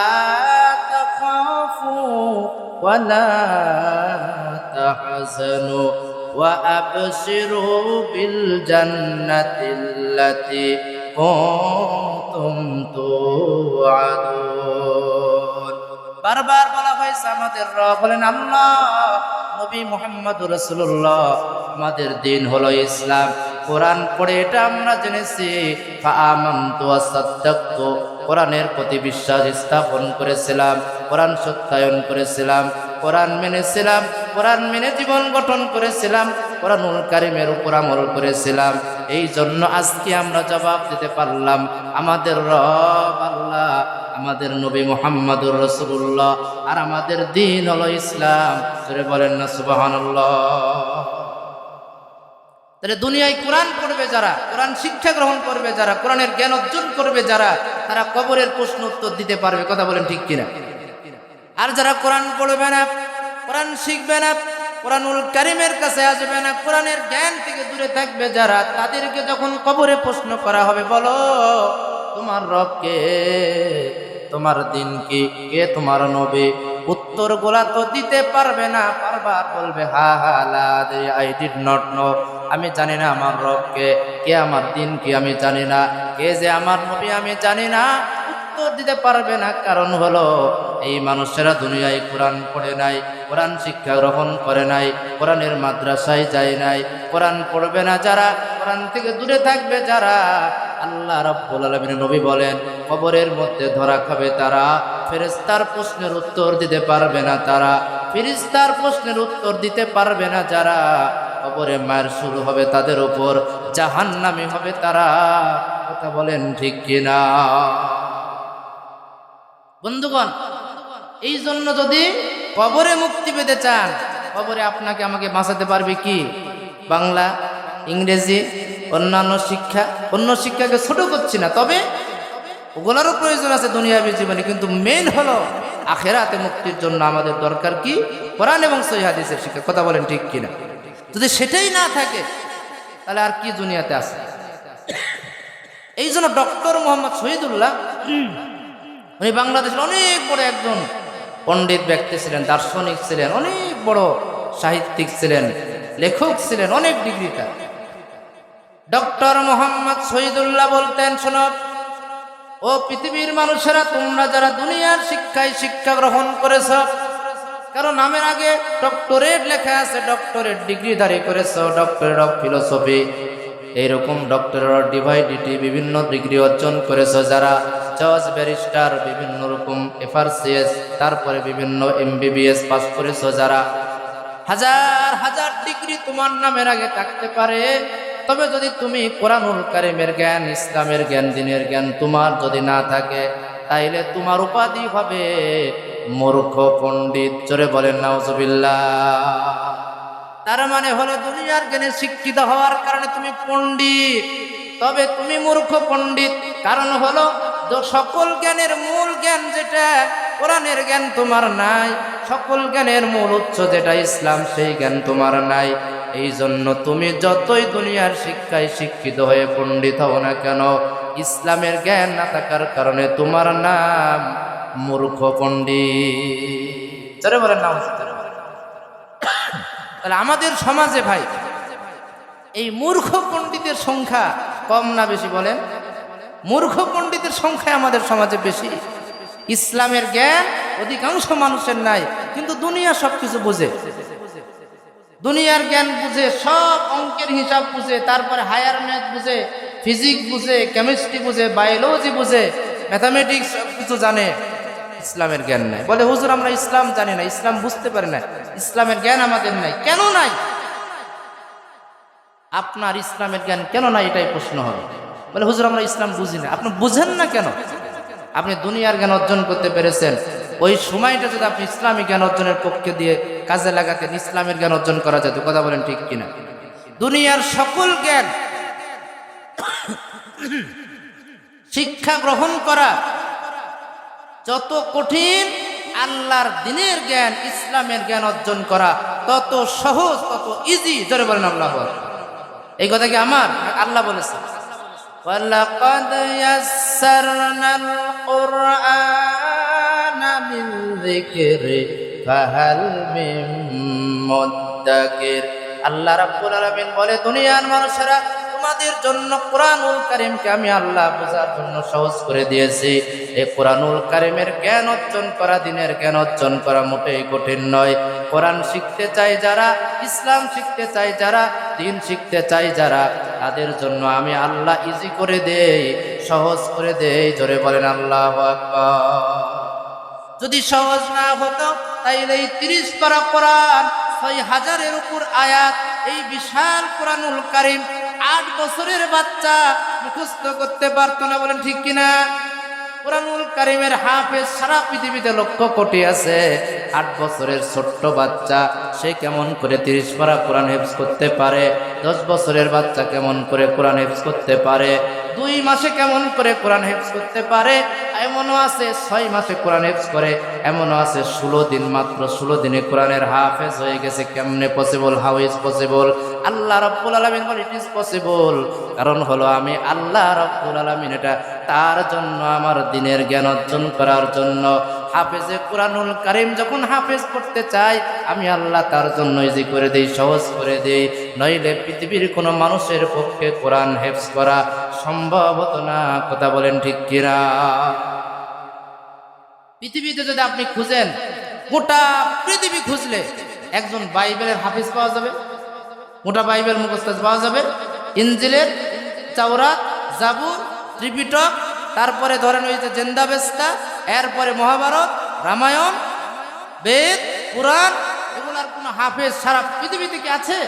ولا تحزنوا وأبشروا بالجنة التي كنتم توعدون বারবার বলা হয়েছে আমাদের রব বলেন আল্লাহ, নবী মুহাম্মদুর রাসূলুল্লাহ, আমাদের দিন হলো ইসলাম। কোরআন পড়ে এটা আমরা জেনেছি, ফাআমানতু ওয়াসাদ্দাকতু, কোরআনের প্রতি বিশ্বাস স্থাপন করেছিলাম, কোরআন সত্যায়ন করেছিলাম, কোরআন মেনেছিলাম, কোরআন মেনে জীবন গঠন করেছিলাম, কোরআনুল কারীমের উপর আমল করেছিলাম। এই জন্য আজকে আমরা জবাব দিতে পারলাম আমাদের রব আল্লাহ, আমাদের নবী মুহাম্মদুর রাসূলুল্লাহ, আর আমাদের দিন হলো ইসলাম। জোরে বলেন না সুবহানাল্লাহ। তাহলে দুনিয়ায় কোরআন পড়বে যারা, কোরআন শিক্ষা গ্রহণ করবে যারা, কোরআনের জ্ঞান অর্জন করবে যারা, তারা কবরের প্রশ্ন উত্তর দিতে পারবে। কথা বলেন ঠিক কিনা? আর যারা কোরআন পড়বে না, কোরআন শিখবে না, কোরআনুল কারীমের কাছে আসবে না, কোরআনের জ্ঞান থেকে দূরে থাকবে যারা, তাদেরকে যখন কবরে প্রশ্ন করা হবে, বলো তোমার রব কে, তোমার দিন কি, কে তোমার নবী, উত্তর গোলা তো দিতে পারবে না। বারবার বলবে হা হা লা আই ডিড নট নো, আমি জানি না আমার রব কে, কে আমার দিন কি আমি জানি না, কে যে আমার নবী আমি জানি না। উত্তর দিতে পারবে না, কারণ হলো এই মানুষেরা দুনিয়ায় কোরআন পড়ে নাই, কোরআন শিক্ষা গ্রহণ করে নাই, কোরআনের মাদ্রাসায় যায় নাই। কোরআন পড়বে না যারা, কোরআন থেকে দূরে থাকবে যারা, আল্লাহ রাব্বুল আলামিন নবী বলেন কবরের মধ্যে ধরা খাবে তারা, ফেরেশতার প্রশ্নের উত্তর দিতে পারবে না তারা, ফেরেশতার প্রশ্নের উত্তর দিতে পারবে না যারা, কবরে মার শুরু হবে তাদের উপর, জাহান্নামী হবে তারা। কথা বলেন ঠিক কিনা? বন্ধুগণ, এই জন্য যদি কবরে মুক্তি পেতে চান, কবরে আপনাকে আমাকে বাঁচাতে পারবে কি? বাংলা, ইংরেজি, অন্যান্য শিক্ষা। অন্য শিক্ষাকে ছোট করছি না, তবে ওগুলোরও প্রয়োজন আছে দুনিয়াবী জীবনে, কিন্তু মেইন হলো আখেরাতে মুক্তির জন্য আমাদের দরকার কি? কোরআন এবং সহিহ হাদিসের শিক্ষা। কথা বলেন ঠিক কিনা? যদি সেটাই না থাকে তাহলে আর কি দুনিয়াতে আছে? এই জন্য ডক্টর মোহাম্মদ শহীদুল্লাহ, উনি বাংলাদেশের অনেক বড় একজন পণ্ডিত ব্যক্তি ছিলেন, দার্শনিক ছিলেন, অনেক বড় সাহিত্যিক ছিলেন, লেখক ছিলেন, অনেক ডিগ্রি তার। ডক্টর মোহাম্মদ শহীদুল্লাহ বলতেন, শোনো ও পৃথিবীর মানুষেরা, তোমরা যারা দুনিয়ার শিক্ষায় শিক্ষা গ্রহণ করেছ, কারণ নামের আগে ডক্টরেট লেখা আছে, ডক্টরেট ডিগ্রি ধারী করেছ, ডক্টরেট অফ ফিলোসফি, এইরকম ডক্টরেট অফ ডিভাইডিটি, বিভিন্ন ডিগ্রি অর্জন করেছ যারা, জজ, ব্যারিস্টার, বিভিন্ন রকম এফআরসিএস, তারপরে বিভিন্ন এমবিবিএস পাস করেছ যারা, হাজার হাজার ডিগ্রি তোমার নামের আগে থাকতে পারে, তবে যদি তুমি কোরআনুল কারীমের জ্ঞান, ইসলামের জ্ঞান, দ্বীনের জ্ঞান তোমার যদি না থাকে, তাইলে তোমার উপাধি হবে মূর্খ পণ্ডিত। জোরে বলেন নাউজুবিল্লাহ। তার মানে হলো দুনিয়ার জ্ঞানে শিক্ষিত হওয়ার কারণে তুমি পণ্ডিত, তবে তুমি মূর্খ পণ্ডিত। কারণ হলো সকল জ্ঞানের মূল জ্ঞান যেটা, কোরআনের জ্ঞান তোমার নাই, সকল জ্ঞানের মূল উৎস যেটা ইসলাম, সেই জ্ঞান তোমার নাই। এই জন্য তুমি যতই দুনিয়ার শিক্ষায় শিক্ষিত হয়ে পণ্ডিত হও না কেন, ইসলামের জ্ঞান না থাকার কারণে তোমার নাম মূর্খ পণ্ডিত। যারা বলেন না, তাহলে আমাদের সমাজে ভাই এই মূর্খ পণ্ডিতের সংখ্যা কম না বেশি বলেন? মূর্খ পণ্ডিতের সংখ্যা আমাদের সমাজে বেশি। ইসলামের জ্ঞান অধিকাংশ মানুষের নাই, কিন্তু দুনিয়া সবকিছু বুঝে, দুনিয়ার জ্ঞান বুঝে, সব অঙ্কের হিসাব বুঝে, তারপরে হায়ার ম্যাথ বুঝে, ফিজিক্স বুঝে, কেমিস্ট্রি বুঝে, বায়োলজি বুঝে, ম্যাথামেটিক্স সব কিছু জানে। ইসলামের জ্ঞান নাই, বলে হুজুর আমরা ইসলাম জানি না, ইসলাম বুঝতে পারি না, ইসলামের জ্ঞান আমাদের নাই। কেন নাই? আপনার ইসলামের জ্ঞান কেন নাই, এটাই প্রশ্ন হবে। বলে হুজুর আমরা ইসলাম বুঝি না। আপনি বুঝেন না কেন? আপনি দুনিয়ার জ্ঞান অর্জন করতে পেরেছেন, ওই সময়টা যদি আপনি ইসলামী জ্ঞান অর্জনের পক্ষে দিয়ে কাজে লাগাতেন, ইসলামের জ্ঞান অর্জন করা যেত। কথা বলেন ঠিক কিনা? দুনিয়ার সকল জ্ঞান শিক্ষা গ্রহণ করা যত কঠিন, আল্লাহর দ্বীনের জ্ঞান, ইসলামের জ্ঞান অর্জন করা তত সহজ, তত ইজি। জোরে বলেন আল্লাহু আকবার। এই কথা কি আমার? আল্লাহ বলেছে, ওয়ালাকাদ ইয়াসসারনাল কুরআনা লিল যিকরি ফাহাল মিন মুদ্দাকির। আল্লাহ রাব্বুল আলামিন বলে, দুনিয়ার মানুষেরা তোমাদের জন্য কোরআনুল কারীমকে আমি আল্লাহ বোঝার জন্য সহজ করে দিয়েছি। এই কোরআনুল কারীমের জ্ঞান অর্জন করা, দিনের জ্ঞান অর্জন করা মোটেই কঠিন নয়। কোরআন শিখতে চাই যারা, ইসলাম শিখতে চাই যারা, দিন শিখতে চাই যারা, তাদের জন্য আমি আল্লাহ ইজি করে দেই, সহজ করে দেই। জোরে বলেন আল্লাহু আকবার। যদি সহজ না হতো তাইলে এই 30 পারা কোরআন, 6000-এর উপর আয়াত, এই বিশাল কোরআনুল কারীম 8 বছরের বাচ্চা মুখস্থ করতে পারতো না। বলেন ঠিক কিনা? কোরআনুল কারীমের হাফেজ সারা পৃথিবীতে লক্ষ কোটি আছে। 8 বছরের ছোট্ট বাচ্চা সে কেমন করে 30 পারা কোরআন হেফজ করতে পারে? 10 বছরের বাচ্চা কেমন করে কোরআন হেফজ করতে পারে? 2 মাসে কেমন করে কোরআন হেফজ করতে পারে? এমনও আছে 6 মাসে কোরআন হেফজ করে, এমনও আছে 16 দিন, মাত্র 16 দিনে কোরআনের হাফেজ হয়ে গেছে। কেমনে পসিবল? How is possible? আল্লাহ রাব্বুল আলামিন বলে ইট ইজ পসিবল। কারণ হলো আমি আল্লাহ রাব্বুল আলামিন এটা তার জন্য, আমার দিনের জ্ঞান অর্জন করার জন্য। হাফেজে কোরআনুল কারীম যখন হাফেজ করতে চাই, আমি আল্লাহ তার জন্য ইজি করে দেই, সহজ করে দেই। নইলে পৃথিবীর কোনো মানুষের পক্ষে কোরআন হেফজ করা সম্ভব হতো না। কথা বলেন ঠিক কিনা? পৃথিবীতে যদি আপনি খুঁজেন, গোটা পৃথিবী খুঁজলে একজন বাইবেলের হাফেজ পাওয়া যাবে, গোটা বাইবেল মুখস্থ পাওয়া যাবে। ইনজিলের, তাওরাত, জাবুর, ত্রিপিটক, তারপরে ধরেন ওই যে জেন্দাবেস্তা, এরপরে মহাভারত, রামায়ণ, বেদ, পুরাণ, এগুলার কোনো হাফেজ সারা পৃথিবীতে কি আছে?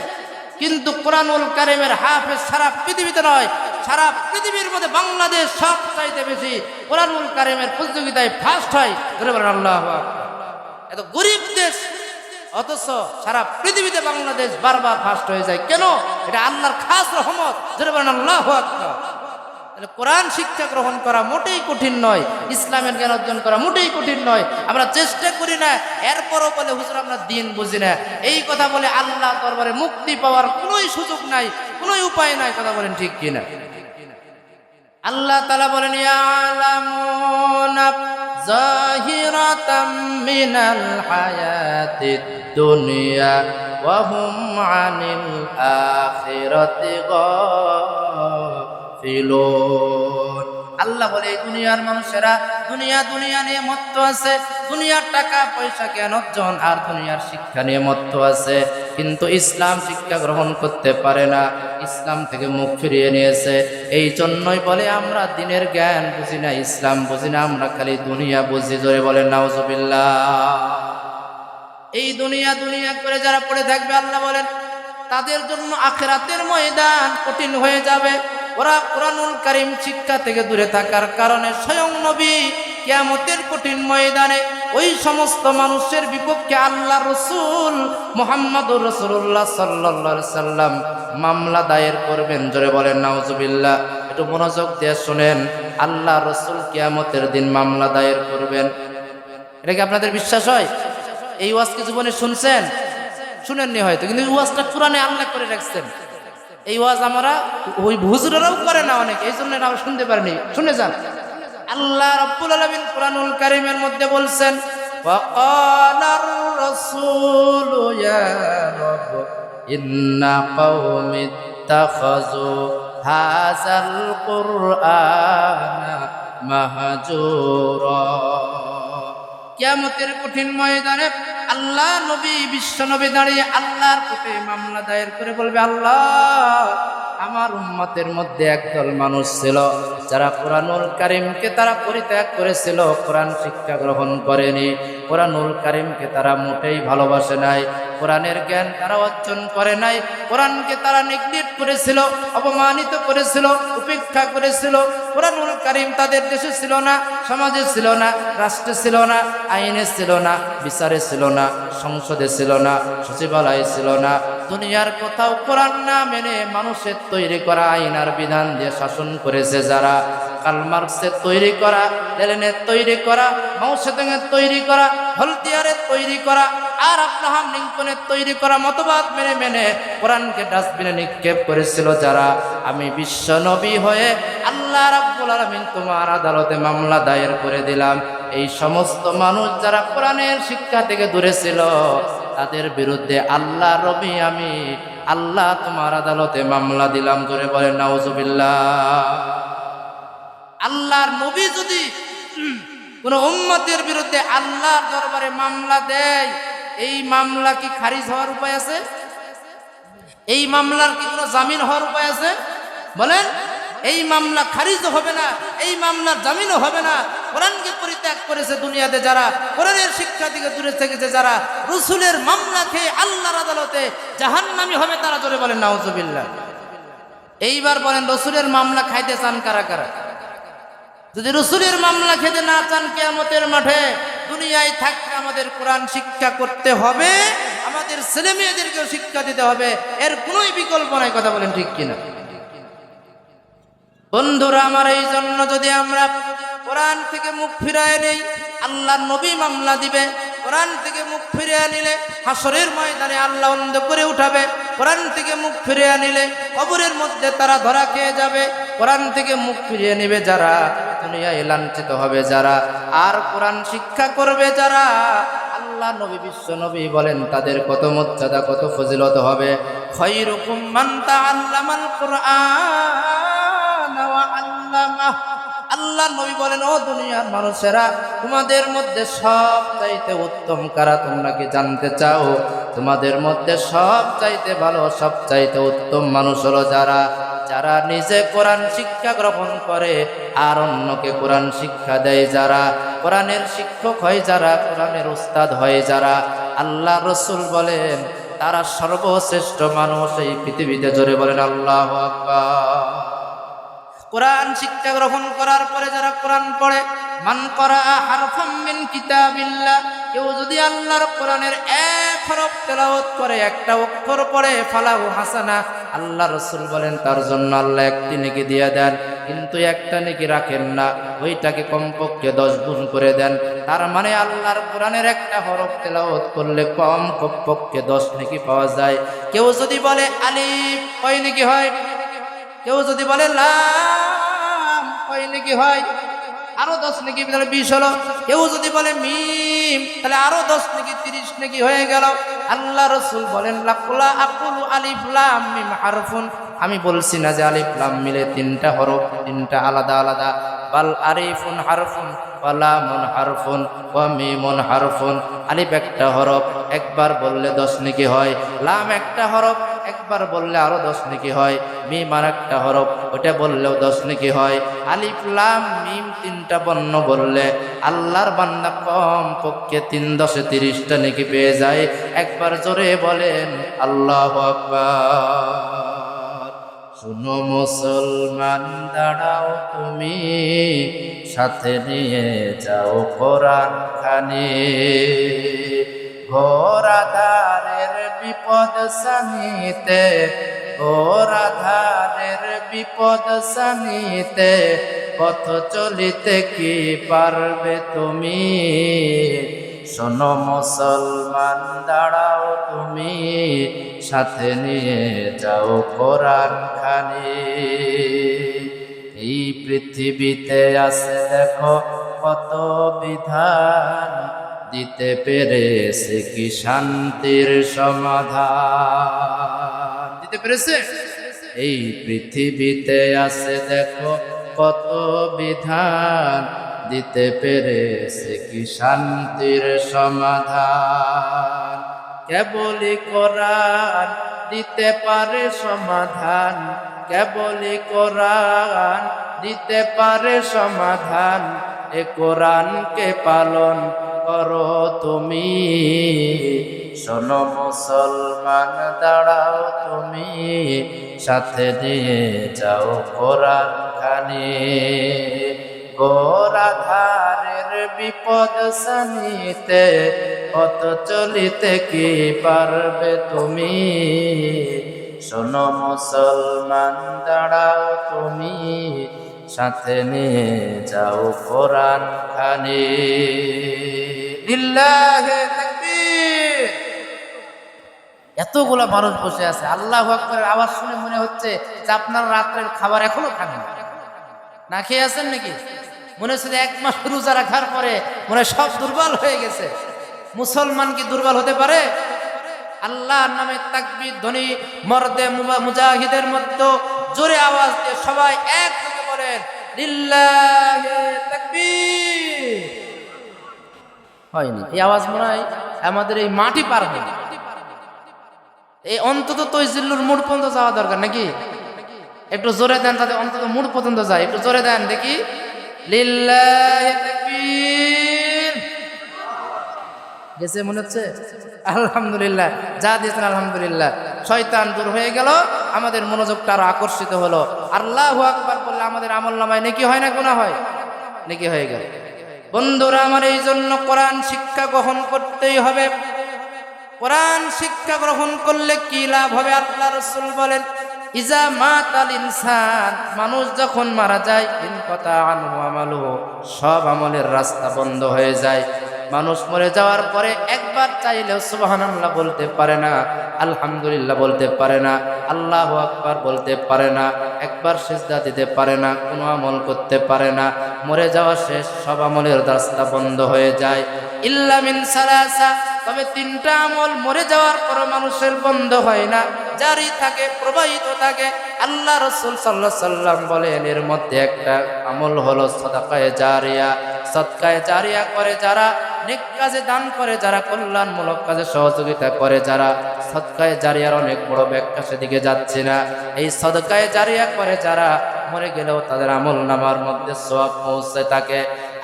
কিন্তু কোরআনুল কারীমের হাফেজ সারা পৃথিবীতে নয়, সারা পৃথিবীর মধ্যে বাংলাদেশ সব চাইতে বেশি কোরআনুল কারীমের প্রতিযোগিতায় ফার্স্ট হয়। ধরে বলেন আল্লাহু আকবার। এত গরিব দেশ, অথচ সারা পৃথিবীতে বাংলাদেশ বারবার ফার্স্ট হয়ে যায়। কেন? এটা আল্লাহর খাস রহমত। ধরে বলেন আল্লাহু আকবার। তাহলে কোরআন শিক্ষা গ্রহণ করা মোটেই কঠিন নয়, ইসলামের জ্ঞান অর্জন করা মোটেই কঠিন নয়। আমরা চেষ্টা করি না, এরপরও বলে হুজুর আমরা দিন বুঝি না। এই কথা বলে আল্লাহ দরবারে মুক্তি পাওয়ার কোনোই সুযোগ নাই, কোনোই উপায় নাই। কথা বলেন ঠিক কিনা? আল্লাহ তাআলা বলেন, ইয়ালামুনা যাহিরাতাম মিনাল হায়াতিদ দুনিয়া ওয়া হুম আনিল আখিরাতি গাফিলুন। আল্লাহ বলে, এই দুনিয়ার মানুষেরা দুনিয়া নিয়ে মত্ত আছে, দুনিয়ার টাকা পয়সা জ্ঞান অর্জন আর দুনিয়ার শিক্ষা নিয়ে মত্ত আছে, কিন্তু ইসলাম শিক্ষা গ্রহণ করতে পারে না, ইসলাম থেকে মুখ ফিরিয়ে নিয়েছে। এই জন্যই বলে আমরা দিনের জ্ঞান বুঝি না, ইসলাম বুঝি না, আমরা খালি দুনিয়া বুঝি। জোরে বলেন নাউজুবিল্লাহ। এই দুনিয়া করে যারা পড়ে থাকবে, আল্লাহ বলেন তাদের জন্য আখিরাতের ময়দান কঠিন হয়ে যাবে। ওরা কোরআনুল কারীম শিক্ষা থেকে দূরে থাকার কারণে স্বয়ং নবী কিয়ামতের কঠিন ময়দানে ওই সমস্ত মানুষের বিপক্ষে আল্লাহ রসুল মুহাম্মদুর রাসূলুল্লাহ সাল্লাল্লাহু আলাইহি সাল্লাম মামলা দায়ের করবেন। জোরে বলেন নাউজুবিল্লাহ। একটু মনোযোগ দিয়ে শুনেন, আল্লাহ রসুল কিয়ামতের দিন মামলা দায়ের করবেন। এটা কি আপনাদের বিশ্বাস হয়? এই ওয়াজ কি জীবনে শুনছেন? শুনেননি হয়তো, কিন্তু ওয়াজটা কোরআনে আল্লাহ করে রাখছেন। এই ওয়াজ আমরা ওই হুজুরেরাও করে না অনেক, এই জন্য আমরা শুনতে পারিনি। শুনে যান, আল্লাহ রাব্বুল আলামিন কোরআনুল কারীমের মধ্যে বলছেন, ওয়াকালার রাসূলু ইয়া রাব ইন্না কওমি ইত্তাখাযু হাযাল কুরআনা মাহজুরা। কিয়ামতের কঠিন ময়দানে আল্লাহ নবী, বিশ্ব নবী দাঁড়িয়ে আল্লাহর কোর্টে মামলা দায়ের করে বলবে, আল্লাহ আমার উম্মতের মধ্যে একদল মানুষ ছিল যারা কোরআনুল কারীমকে তারা পরিত্যাগ করেছিল, কোরআন শিক্ষা গ্রহণ করেনি, কোরআনুল কারীমকে তারা মোটেই ভালোবাসে নাই, কোরআনের জ্ঞান তারা অর্জন করে নাই, কোরআনকে তারা নেগলেক্ট করেছিল, অপমানিত করেছিল, উপেক্ষা করেছিল। কোরআনুল কারীম তাদের দেশে ছিল না, সমাজে ছিল না, রাষ্ট্রে ছিল না, আইনে ছিল না, বিচারে ছিল না, সংসদে ছিল না, সচিবালয়ে ছিল না। দুনিয়ার কোথাও কোরআন না মেনে মানুষের তৈরি করা আইন আর বিধান দিয়ে শাসন করেছে যারা, কার্ল মার্কসের তৈরি করা, লেনিনের তৈরি করা, মাও সেতুংয়ের তৈরি করা, ভলতেয়ারের তৈরি করা আর আব্রাহাম লিঙ্কনের তৈরি করা মতবাদ মেনে মেনে কোরআনকে ডাস্টবিনে নিক্ষেপ করেছিল যারা, আমি বিশ্ব নবী হয়ে আল্লাহ রাব্বুল আলামিন তোমার আদালতে মামলা দায়ের করে দিলাম। এই সমস্ত মানুষ যারা কোরআনের শিক্ষা থেকে দূরে ছিল তাদের বিরুদ্ধে আল্লাহ রবি আমি আল্লাহ তোমার আদালতে মামলা দিলাম। জোরে বলেন নাউজুবিল্লাহ। আল্লাহর নবী যদি কোন উম্মতের বিরুদ্ধে আল্লাহর দরবারে মামলা দেয়, এই মামলা কি খারিজ হওয়ার উপায় আছে? এই মামলার কি কোনো জামিন হওয়ার উপায় আছে? বলেন। এই মামলা খারিজ হবে না, এই মামলার জামিনও হবে না। কোরআনকে পরিত্যাগ করেছে দুনিয়াতে যারা, কোরআনের শিক্ষা থেকে দূরে থেকেছে যারা, রসুলের মামলা খেয়ে আল্লাহর আদালতে জাহান্নামী হবে তারা। জোরে বলেন নাউজুবিল্লাহ। এইবার বলেন রসুলের মামলা খাইতে চান কারা কারা? যদি রসুলের মামলা খেতে না চান, কিয়ামতের মাঠে দুনিয়ায় থাকতে আমাদের কোরআন শিক্ষা করতে হবে, আমাদের ছেলে মেয়েদেরকেও শিক্ষা দিতে হবে, এর কোনোই বিকল্প নাই। কথা বলেন ঠিক কিনা? বন্ধুরা আমার, এই জন্য যদি আমরা কোরআন থেকে মুখ ফিরায় নেই, আল্লাহর নবী মামলা দিবে। কোরআন থেকে মুখ ফিরিয়ে নিলে হাসরের ময়দানে আল্লাহ অন্ধ করে উঠাবে। কোরআন থেকে মুখ ফিরিয়ে নিলে কবরের মধ্যে তারা ধরা খেয়ে যাবে। কোরআন থেকে মুখ ফিরিয়ে নেবে যারা, দুনিয়ায় লাঞ্ছিত হবে যারা, আর কোরআন শিক্ষা করবে যারা, আল্লাহ নবী বিশ্ব নবী বলেন তাদের কত মর্যাদা, কত ফজিলত হবে। খায়রুকুম মান তাআল্লামাল কুরআন ওয়া আল্লামাহ। আল্লাহ নবী বলেন, ও দুনিয়ার মানুষেরা, তোমাদের মধ্যে সব চাইতে উত্তম কারা তোমরা কি জানতে চাও? তোমাদের মধ্যে সব চাইতে ভালো, সব চাইতে উত্তম মানুষ হলো যারা যারা নিজে কোরআন শিক্ষা গ্রহণ করে আর অন্যকে কোরআন শিক্ষা দেয়, যারা কোরআনের শিক্ষক হয়, যারা কোরআনের উস্তাদ হয়, যারা। আল্লাহ রসুল বলেন তারা সর্বশ্রেষ্ঠ মানুষ এই পৃথিবীতে। জোরে বলেন আল্লাহু আকবার। কোরআন শিক্ষা গ্রহণ করার পরে যারা কোরআন পড়ে, মান করা হারফাম মিন কিতাবিল্লাহ, কেউ যদি আল্লাহর কোরআনের এক হরফ তেলাওয়াত করে, একটা অক্ষর পড়ে, ফালাহু হাসানা, আল্লাহ রাসূল বলেন তার জন্য আল্লাহ একটি নেকি দিয়ে দেন। কিন্তু একটা নেকি রাখেন না, ওইটাকে কমপক্ষে 10 গুণ করে দেন। তার মানে আল্লাহর কোরআনের একটা হরফ তেলাওয়াত করলে কমপক্ষে 10 নেকি পাওয়া যায়। কেউ যদি বলে আলিফ, কয় নেকি হয়? কেউ যদি বলে লাম, কয় নেকি হয়? আরো 10 নেকি, তাহলে 20 হলো। কেউ যদি বলে মিম, তাহলে আরো 10 নেকি, 30 নেকি হয়ে গেল। আল্লাহ রাসূল বলেন লাকুলা আকুলু আলিফ লাম মিম হারফুন, আমি বলছি না যে আলিফ লাম মিলে 3টা হরফ, 3টা আলাদা আলাদা। বাল আরিফুন হারফুন ওয়া লামুন হারফুন ওয়া মিমুন হারফুন। আলিফ একটা হরফ, একবার বললে 10 নেকি হয়। লাম একটা হরফ, একবার বললে আরো 10 নেকি হয়। মিম আর একটা হরফ, ওটা বললেও 10 নেকি হয়। আলিফ লাম মিম 3টা বর্ণ বললে আল্লাহর বান্দা কম পক্ষে 3 10 30টা নেকি পেয়ে যায়। একবার জোরে বলেন আল্লাহু আকবার। শুনো মুসলমান, দাঁড়াও তুমি, সাথে নিয়ে যাও কোরআন খানি। ঘোর আধারের বিপদ সানিতে, ঘোর আধারের বিপদ সানিতে, পথ চলিতে কি পারবে তুমি? শোনো মুসলমান, দাঁড়াও তুমি, সাথে নিয়ে যাও কোরআন খানি। এই পৃথিবীতে আছে দেখো কত বিধান, দিতে পেরেছে কি শান্তির সমাধান? দিতে পেরেছে? এই পৃথিবীতে আছে দেখো কত বিধান, দিতে পেরেছে কি শান্তির সমাধান? কেবলই কোরআন দিতে পারে সমাধান, কেবলই কোরআন দিতে পারে সমাধান। এ কোরআনকে পালন করো তুমি। শোনো মুসলমান, দাঁড়াও তুমি, সাথে নিয়ে যাও কোরআন খানি। ঘোর আধারের বিপদ সানিতে, পথ চলিতে কি পারবে তুমি? শোনো মুসলমান, দাঁড়াও তুমি, সাথে নিয়ে যাও কোরআন খানি। লিল্লাহে তাকবীর। এতগুলো মানুষ বসে আছে, আল্লাহু আকবারের আওয়াজ শুনে মনে হচ্ছে যে আপনার রাত্রের খাবার এখনো খাননি, না খেয়ে আছেন নাকি? মনে হচ্ছে যে 1 মাস রোজা রাখার পরে মনে হয় সব দুর্বল হয়ে গেছে। মুসলমান কি দুর্বল হতে পারে? আল্লাহর নামে তাকবীর ধ্বনি মর্দে মুজাহিদের মধ্যে জোরে আওয়াজ দিয়ে সবাই একসাথে বলেন লিল্লাহে তাকবীর। হয়নি এই আওয়াজ মনে হয় আমাদের এই মাটি পারবে না। এই অন্তত তৈজিল্লুর মোড় পর্যন্ত যাওয়া দরকার নাকি? একটু জোরে দেন যাতে অন্তত মোড় পর্যন্ত যায়, একটু জোরে দেন দেখি। লিল্লাহে তাকবীর। গেছে মনে হচ্ছে? আলহামদুলিল্লাহ, যা দিয়েছেন আলহামদুলিল্লাহ। শয়তান দূর হয়ে গেল, আমাদের মনোযোগটা আরো আকর্ষিত হলো। আল্লাহু আকবার বললে আমাদের আমলনামায় নেকি হয় না গুনাহ হয়? নেকি হয়ে গেল। বন্ধুরা আমার, এই জন্য কোরআন শিক্ষা গ্রহণ করতেই হবে। কোরআন শিক্ষা গ্রহণ করলে কি লাভ হবে? আল্লাহ রাসূল বলেন ইজা মাতাল ইনসান, মানুষ যখন মারা যায়, ইনকাতা আনহু আমালুহু, সব আমলের রাস্তা বন্ধ হয়ে যায়। মানুষ মরে যাওয়ার পরে একবার চাইলেও সুবহানাল্লাহ বলতে পারে না, আলহামদুলিল্লাহ বলতে পারে না, আল্লাহু আকবার বলতে পারে না, একবার সিজদা দিতে পারে না, কোনো আমল করতে পারে না। মরে যাওয়া শেষ, সব আমলের রাস্তা বন্ধ হয়ে যায়। ইল্লা মিন সালাসা, তবে 3টা আমল মরে যাওয়ার পর মানুষের বন্ধ হয় না, জারি থাকে, প্রবাহিত থাকে। আল্লাহ রাসূল সাল্লাল্লাহু আলাইহি সাল্লাম বলেন এর মধ্যে একটা আমল হলো সাদাকায়ে জারিয়া। সদকায়ে জারিয়া করে যারা, নেক কাজে দান করে যারা, কল্যাণমূলক কাজে সহযোগিতা করে যারা, সদকায়ে জারিয়ার অনেক বড় ব্যাখ্যা, সেদিকে যাচ্ছে না। এই সদকায়ে জারিয়া করে যারা, মরে গেলেও তাদের আমল নামার মধ্যে সওয়াব পৌঁছে থাকে।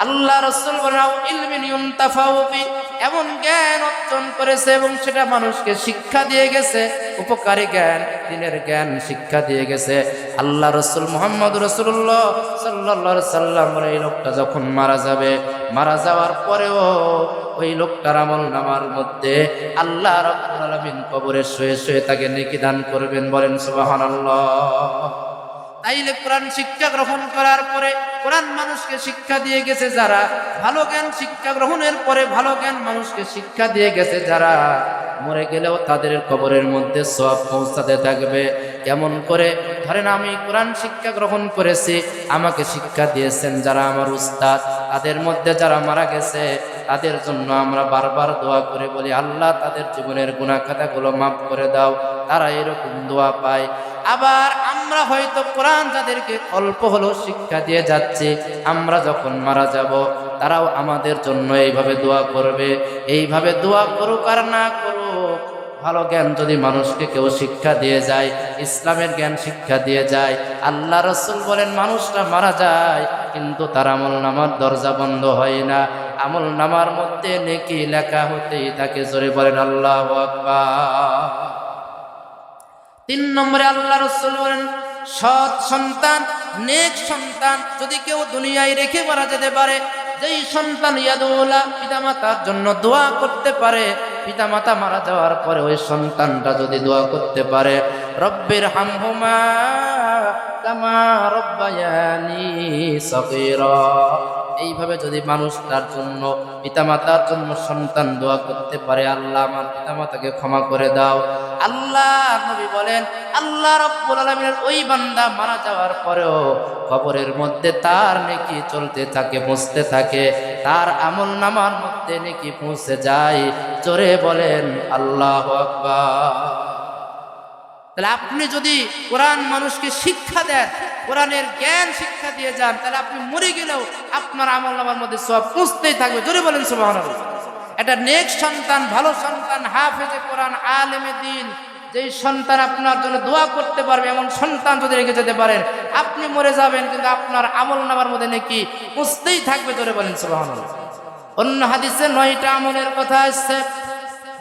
আল্লাহ রাসূল বলেন ইলমিন ইউনতাফাউ বি, এমন জ্ঞান অর্জন করেছে এবং সেটা মানুষকে শিক্ষা দিয়ে গেছে, উপকারী জ্ঞান, দ্বীনের জ্ঞান শিক্ষা দিয়ে গেছে। আল্লাহ রাসূল মুহাম্মদুর রাসূলুল্লাহ সাল্লাল্লাহু আলাইহি সাল্লাম বলেন এই লোকটা যখন মারা যাবে, মারা যাওয়ার পরেও ওই লোকটার আমল নামার মধ্যে আল্লাহ রাব্বুল আলামিন কবরে শুয়ে শুয়ে তাকে নেকি দান করবেন। বলেন সুবহানাল্লাহ। তাইলে কোরআন শিক্ষা গ্রহণ করার পরে, কোরআন মানুষকে শিক্ষা দিয়ে গেছে যারা, ভালো জ্ঞান শিক্ষা গ্রহণের পরে ভালো জ্ঞান মানুষকে শিক্ষা দিয়ে গেছে যারা, মরে গেলেও তাদের কবরের মধ্যে সওয়াব পৌঁছাতে থাকবে। কেমন করে? ধরেন আমি কোরআন শিক্ষা গ্রহণ করেছি, আমাকে শিক্ষা দিয়েছেন যারা আমার উস্তাদ, তাদের মধ্যে যারা মারা গেছে তাদের জন্য আমরা বারবার দোয়া করে বলি আল্লাহ তাদের জীবনের গুনাহ খাতাগুলো মাফ করে দাও, তারা এরকম দোয়া পায়। আবার আমরা হয়তো কোরআন যাদেরকে অল্প হলেও শিক্ষা দিয়ে যাচ্ছি, আমরা যখন মারা যাব তারাও আমাদের জন্য এইভাবে দোয়া করবে। এইভাবে দোয়া করুক আর না করুক, ভালো জ্ঞান যদি মানুষকে কেউ শিক্ষা দিয়ে যায়, ইসলামের জ্ঞান শিক্ষা দিয়ে যায়, আল্লাহ রাসূল বলেন মানুষটা মারা যায় কিন্তু তার আমল নামার দরজা বন্ধ হয় না, আমল নামার মধ্যে নেকি লেখা হতেই থাকে। জোরে বলেন আল্লাহু আকবার। 3 নম্বরে আল্লাহ রাসূল বলেন সৎ সন্তান, নেক সন্তান যদি কেউ দুনিয়ায় রেখে মারা যেতে পারে, যেই সন্তান ইয়াদুল্লাহ পিতামাতার জন্য দোয়া করতে পারে, পিতামাতা মারা যাওয়ার পরে ওই সন্তানটা যদি দোয়া করতে পারে রব্বির হামহুমা কামা রব্বায়ানি সগীরা, এইভাবে যদি মানুষ তার জন্য, পিতামাতার জন্য সন্তান দোয়া করতে পারে আল্লাহ আমার পিতামাতাকে ক্ষমা করে দাও, আল্লাহ নবী বলেন আল্লাহ রাব্বুল আলামিনের ওই বান্দা মারা যাওয়ার পরেও কবরের মধ্যে তার নেকি চলতে থাকে, পৌঁছতে থাকে, তার আমল নামার মধ্যে নেকি পৌঁছে যায়। জোরে বলেন আল্লাহু আকবার। তাহলে আপনি যদি কোরআন মানুষকে শিক্ষা দেন, কোরআনের জ্ঞান শিক্ষা দিয়ে যান, তাহলে আপনি মরে গেলেও আপনার আমল নামার মধ্যে সওয়াব পৌঁছতেই থাকবে। জোরে বলেন সুবহানাল্লাহ। একটা নেক সন্তান, ভালো সন্তান, হাফেজে কোরআন, আলেমে দ্বীন, যেই সন্তান আপনার জন্য দোয়া করতে পারবে এমন সন্তান যদি রেখে যেতে পারেন, আপনি মরে যাবেন কিন্তু আপনার আমল নামার মধ্যে নেকি পৌঁছতেই থাকবে। জোরে বলেন সুবহানাল্লাহ। অন্য হাদিসে 9টা আমলের কথা আসছে।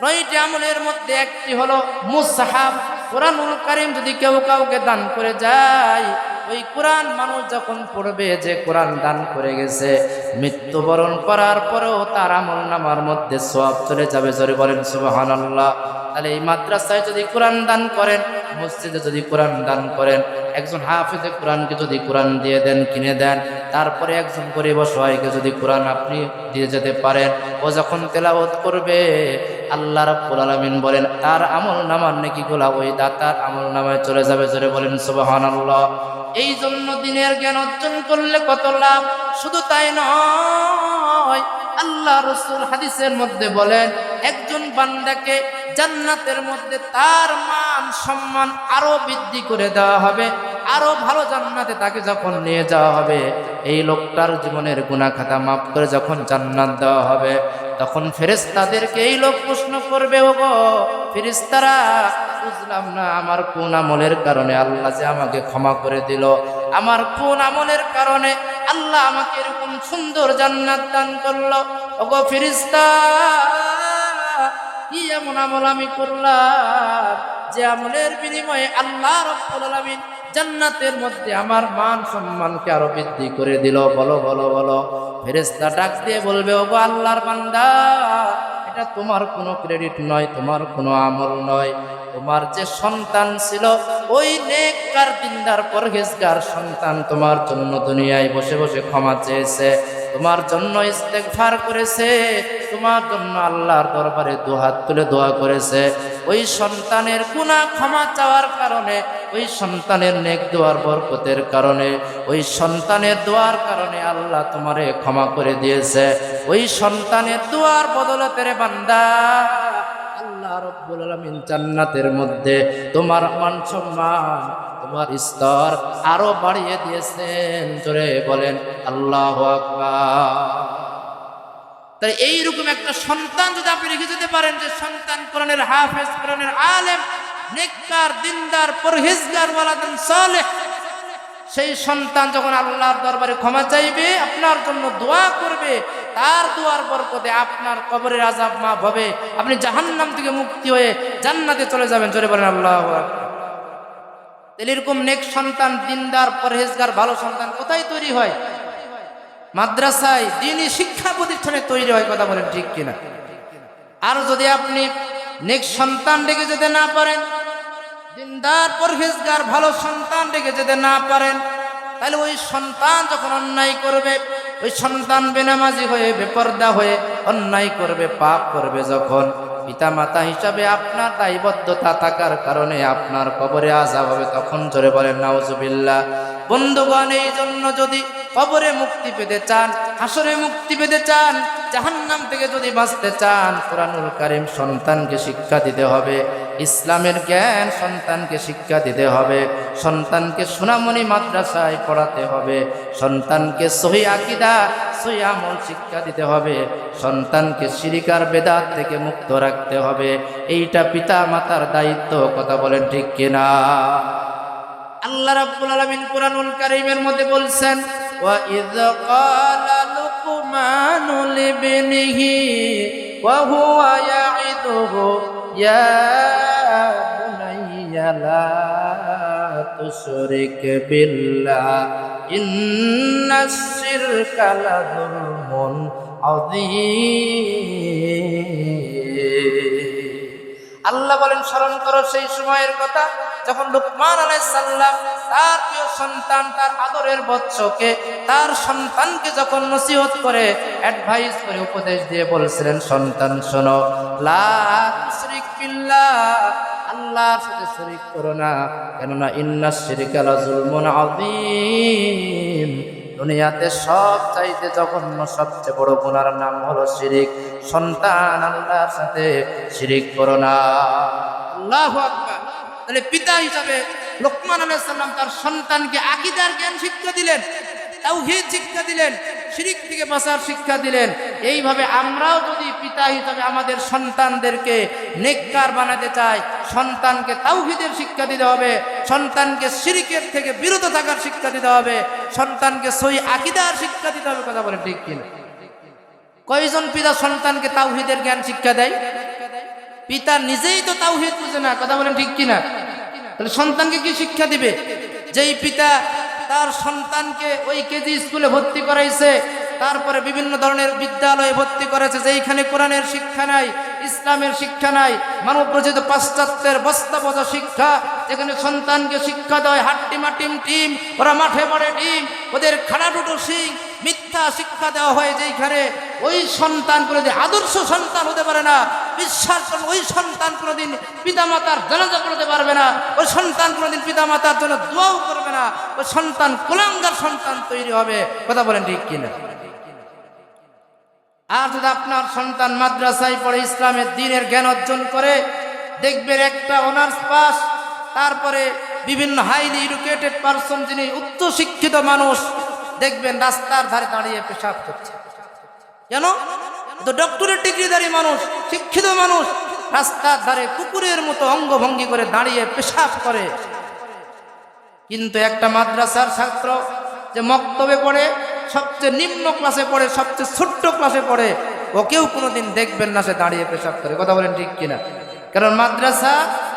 9টি আমলের মধ্যে একটি হলো মুসহাফ, কোরআনুল কারীম যদি কেউ কাউকে দান করে যায়, ওই কোরআন মানুষ যখন পড়বে, যে কোরআন দান করে গেছে, মৃত্যুবরণ করার পরেও তার আমল নামার মধ্যে সওয়াব চলে যাবে। জোরে বলেন সুবহানাল্লাহ। তাহলে এই মাদ্রাসায় যদি কোরআন দান করেন, মসজিদে যদি কোরআন দান করেন, একজন হাফেজে কোরআনকে যদি কোরআন দিয়ে দেন, কিনে দেন, তারপরে একজন গরিব অসহায়কে যদি কোরআন আপনি দিয়ে যেতে পারেন, ও যখন তেলাওয়াত করবে আল্লাহ রাব্বুল আলামিন বলেন তার আমল নামার নেকিগুলা ওই দাতার আমল নামায় চলে যাবে। জোরে বলেন সুবহানাল্লাহ। এই জন্য দিনের জ্ঞান অর্জন করলে কত লাভ। শুধু তাই নয়, আল্লাহ রাসূল হাদিসের মধ্যে বলেন একজন বান্দাকে জান্নাতের মধ্যে তার মান সম্মান আরো বৃদ্ধি করে দেওয়া হবে, আরো ভালো জান্নাতে তাকে যখন নিয়ে যাওয়া হবে, এই লোকটার জীবনের গুনাহ খাতা মাফ করে যখন জান্নাত দেওয়া হবে, তখন ফেরেশতাদেরকে এই লোক প্রশ্ন করবে, ওগো ফেরেশতারা, বুঝলাম না আমার কোন আমলের কারণে আল্লাহ যে আমাকে ক্ষমা করে দিল, আমার কোন আমলের কারণে আল্লাহ আমাকে এরকম সুন্দর জান্নাত দান করলো। ওগো ফেরেশতা, কি এমন আমল আমি করলাম যে আমলের বিনিময়ে আল্লাহ রাব্বুল আলামিন জান্নাতের মধ্যে আমার মান সম্মানকে আরো বৃদ্ধি করে দিল? বলো বলো বলো। ফেরেশতা ডাক দিয়ে বলবে, ওগো আল্লাহর বান্দা, এটা তোমার কোনো ক্রেডিট নয়, তোমার কোনো আমল নয়। তোমার যে সন্তান ছিল, ওই নেককার দিনদার পরহেজগার সন্তান তোমার জন্য দুনিয়ায় বসে বসে ক্ষমা চেয়েছে, তোমার জন্য ইস্তেগফার করেছে, তোমার জন্য আল্লাহর দরবারে দুহাত তুলে দোয়া করেছে। ওই সন্তানের গুনাহ ক্ষমা চাওয়ার কারণে, ওই সন্তানের নেক দোয়ার বরকতের কারণে, ওই সন্তানের দোয়ার কারণে আল্লাহ তোমারে ক্ষমা করে দিয়েছে। ওই সন্তানের দোয়ার বদলতে রে বান্দা, আল্লাহ রাব্বুল আলামিন জান্নাতের মধ্যে তোমার মান সম্মান, তোমার স্তর আরো বাড়িয়ে দিয়েছেন। জোরে বলেন আল্লাহু আকবার। তাই এইরকম একটা সন্তান যদি আপনি রেখে যেতে পারেন, যে সন্তান কোরআনের হাফেজ, কোরআনের আলেম, নেককার দিনদার পরহেজগার ওয়ালাদান সালেহ, সেই সন্তান যখন আল্লাহর দরবারে ক্ষমা চাইবে, আপনার জন্য দোয়া করবে, তার দোয়ার বরকতে আপনার কবরের আযাব মাফ হবে, আপনি জাহান্নাম থেকে মুক্তি হয়ে জান্নাতে চলে যাবেন। জোরে বলেন আল্লাহু আকবার। তাহলে এরকম নেক সন্তান, দিনদার পরহেজগার ভালো সন্তান কোথায় তৈরি হয়? মাদ্রাসায়, দ্বীনি শিক্ষা প্রতিষ্ঠানে তৈরি হয়। কথা বলেন ঠিক কিনা? আর যদি আপনি নেক সন্তান রেখে যেতে না পারেন, দিনদার পরহেজগার ভালো সন্তান রেখে যেতে না পারেন, তাহলে ওই সন্তান যখন অন্যায় করবে, ওই সন্তান বেনামাজি হয়ে, বেপরদা হয়ে অন্যায় করবে, পাপ করবে, যখন পিতা মাতা হিসাবে আপনার দায়বদ্ধতা থাকার কারণে আপনার কবরে আযাব হবে, তখন জোরে বলেন নাউজুবিল্লাহ। বন্ধুগণ, এই জন্য যদি কবরে মুক্তি পেতে চান, হাসরে মুক্তি পেতে চান, জাহান্নাম থেকে যদি বাঁচতে চান, কোরআনুল কারীম সন্তানকে শিক্ষা দিতে হবে, ইসলামের জ্ঞান সন্তানকে শিক্ষা দিতে হবে, সন্তানকে সোনামণি মাদ্রাসায় পড়াতে হবে, সন্তানকে সহি আকীদা, সহি আমল শিক্ষা দিতে হবে, সন্তানকে শিরক আর বেদাত থেকে মুক্ত রাখতে হবে। এইটা পিতা মাতার দায়িত্ব। কথা বলেন ঠিক কিনা? আল্লাহ রাব্বুল আলামিন কোরআনুল কারীমের মধ্যে বলছেন, ওয়া ইয ক্বালা লুকমানু লিবনিহি ওয়া হুয়া ইয়াইদুহু ইয়া বুনাইয়া লা তুশরিক বিল্লাহ ইন্নাশ শিরকা লাযুলমুন আযীম। আল্লাহ বলেন, স্মরণ করো সেই সময়ের কথা যখন লুকমান আলাইহিস সালাম তার প্রিয় সন্তান, তার আদরের বৎসকে, তার সন্তানকে যখন নসিহত করে, অ্যাডভাইস করে, উপদেশ দিয়ে বলছিলেন, সন্তান শোনো, লা তুশরিক বিল্লাহ, আল্লাহর সাথে শরীক করো না, কেননা ইন্নাশ শিরকা লাযুলমুন আযীম। দুনিয়াতে সব চাইতে জঘন্য, সবচেয়ে বড় গুনার নাম হলো শিরিক। সন্তান, আল্লাহর সাথে শিরিক করো না। আল্লাহু আকবার। তাহলে পিতা হিসাবে লুকমান আলাইহিস সালাম তার সন্তানকে আকীদার জ্ঞান শিক্ষা দিলেন, তাওহীদ শিক্ষা দিলেন, শিরিক থেকে বাঁচার শিক্ষা দিলেন। এইভাবে আমরাও যদি পিতা হিসাবে আমাদের সন্তানদেরকে নেককার বানাতে চাই, সন্তানকে তাওহীদের শিক্ষা দিতে হবে, সন্তানকে শিরিকের থেকে বিরত থাকার শিক্ষা দিতে হবে, সন্তানকে সহি আকীদার শিক্ষা দিতে হবে। কথা বলেন ঠিক কিনা? কয়জন পিতা সন্তানকে তাওহীদের জ্ঞান শিক্ষা দেয়? পিতা নিজেই তো তাওহীদ বুঝে না। কথা বলেন ঠিক কিনা? তাহলে সন্তানকে কি শিক্ষা দিবে? যেই পিতা তার সন্তানকে ওই কেজি স্কুলে ভর্তি করাইছে, তারপরে বিভিন্ন ধরনের বিদ্যালয়ে ভর্তি করেছে, যেইখানে কোরআনের শিক্ষা নাই, ইসলামের শিক্ষা নাই, মানব রচিত পাশ্চাত্যের বস্তাপচা শিক্ষা, যেখানে সন্তানকে শিক্ষা দেয় হাট্টিমা টিম টিম, ওরা মাঠে পড়ে টিম, ওদের খাড়াটুটো শিখ মিথ্যা শিক্ষা দেওয়া হয় যেখানে, ওই সন্তান কোনোদিন আদর্শ সন্তান হতে পারে না। বিশ্বাস করুন, ওই সন্তান কোনোদিন পিতামাতার জানাজা করতে পারবে না, ওই সন্তান কোনোদিন পিতামাতার জন্য দোয়াও করবে না, ওই সন্তান কুলাঙ্গার সন্তান তৈরি হবে। কথা বলেন ঠিক কিনা? আর যদি আপনার সন্তান মাদ্রাসায় পড়ে ইসলামের দ্বীনের জ্ঞান অর্জন করে, দেখবেন একটা অনার্স পাস, তারপরে বিভিন্ন হাইলি এডুকেটেড পারসন, যিনি উচ্চ শিক্ষিত মানুষ, দেখবেন রাস্তার ধারে দাঁড়িয়ে পেশাব করছে। কেন? তো ডক্টরেট ডিগ্রিধারী মানুষ, শিক্ষিত মানুষ, রাস্তার ধারে কুকুরের মতো অঙ্গভঙ্গি করে দাঁড়িয়ে পেশাব করে। কিন্তু একটা মাদ্রাসার ছাত্র যে মক্তবে পড়ে, সবচেয়ে নিম্ন ক্লাসে পড়ে, সবচেয়ে ছোট্ট ক্লাসে পড়ে, ওকেও কোনোদিন দেখবেন না সে দাঁড়িয়ে পেশাব করে। কথা বলেন ঠিক কিনা? কারণ মাদ্রাসা,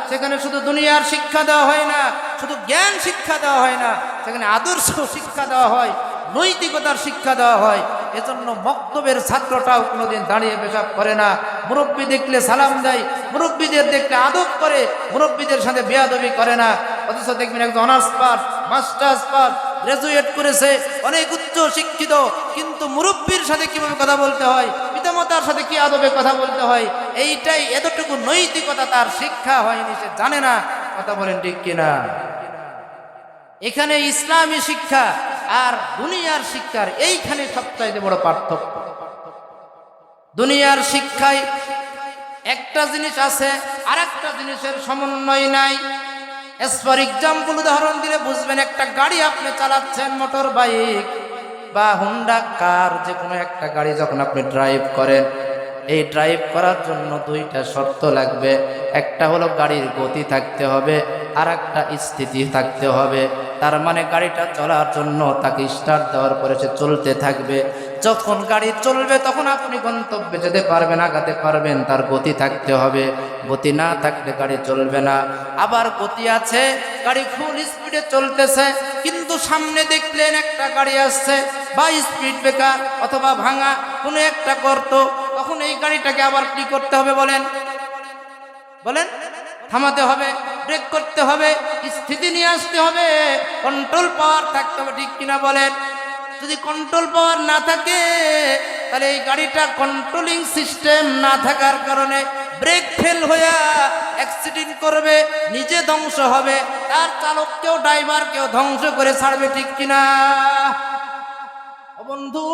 সেখানে শুধু দুনিয়ার শিক্ষা দেওয়া হয় না, শুধু জ্ঞান শিক্ষা দেওয়া হয় না, সেখানে আদর্শ শিক্ষা দেওয়া হয়, নৈতিকতার শিক্ষা দেওয়া হয়। এজন্য মক্তবের ছাত্রটাও কোনোদিন দাঁড়িয়ে পেশাব করে না। মুরব্বী দেখলে সালাম দেয়, মুরব্বীদের দেখলে আদব করে, মুরব্বীদের সাথে বেয়াদবি করে না। অথচ দেখবেন একজন honours pass, masters pass, graduate করেছে, অনেক উচ্চ শিক্ষিত, কিন্তু মুরব্বীর সাথে কিভাবে কথা বলতে হয়, পিতামাতার সাথে কি আদবে কথা বলতে হয়, এইটাই এতটুকু নৈতিকতা তার শিক্ষা হয়নি, সে জানে না। কথা বলেন ঠিক কিনা? এখানে ইসলামী শিক্ষা আর দুনিয়ার শিক্ষার এইখানে সবচাইতে বড় পার্থক্য। দুনিয়ার শিক্ষায় একটা জিনিস আছে, আর একটা জিনিসের সমন্বয় নাই। ফর এক্সাম্পল, উদাহরণ দিলে বুঝবেন, একটা গাড়ি আপনি চালাচ্ছেন, মোটর বাইক বা হুন্ডা কার, যে কোনো একটা গাড়ি যখন আপনি ড্রাইভ করেন, এই ড্রাইভ করার জন্য দুইটা শর্ত লাগবে। একটা হলো গাড়ির গতি থাকতে হবে, আর একটা স্থিতি থাকতে হবে। তার মানে গাড়িটা চলার জন্য তাকে স্টার্ট দেওয়ার পরে সে চলতে থাকবে। যখন গাড়ি চলবে তখন আপনি গন্তব্যে যেতে পারবেন, আগাতে পারবেন, তার গতি থাকতে হবে। গতি না থাকলে গাড়ি চলবে না। আবার গতি আছে, গাড়ি ফুল স্পিডে চলতেছে, কিন্তু সামনে দেখলেন একটা গাড়ি আসছে, বা স্পিড ব্রেকার অথবা ভাঙা কোনো একটা গর্ত, তখন এই গাড়িটাকে আবার কি করতে হবে বলেন? বলেন, থামাতে হবে, ব্রেক করতে হবে, স্থিতি নিয়ে আসতে হবে, কন্ট্রোল পাওয়ার থাকতে হবে। ঠিক কিনা বলেন? যদি কন্ট্রোল পাওয়ার না থাকে, তাহলে এই গাড়িটা কন্ট্রোলিং সিস্টেম না থাকার কারণে ব্রেক ফেল হয়ে অ্যাক্সিডেন্ট করবে, নিজে ধ্বংস হবে, তার চালককেও ড্রাইভারকেও ধ্বংস করে ছাড়বে। ঠিক কিনা বন্ধু?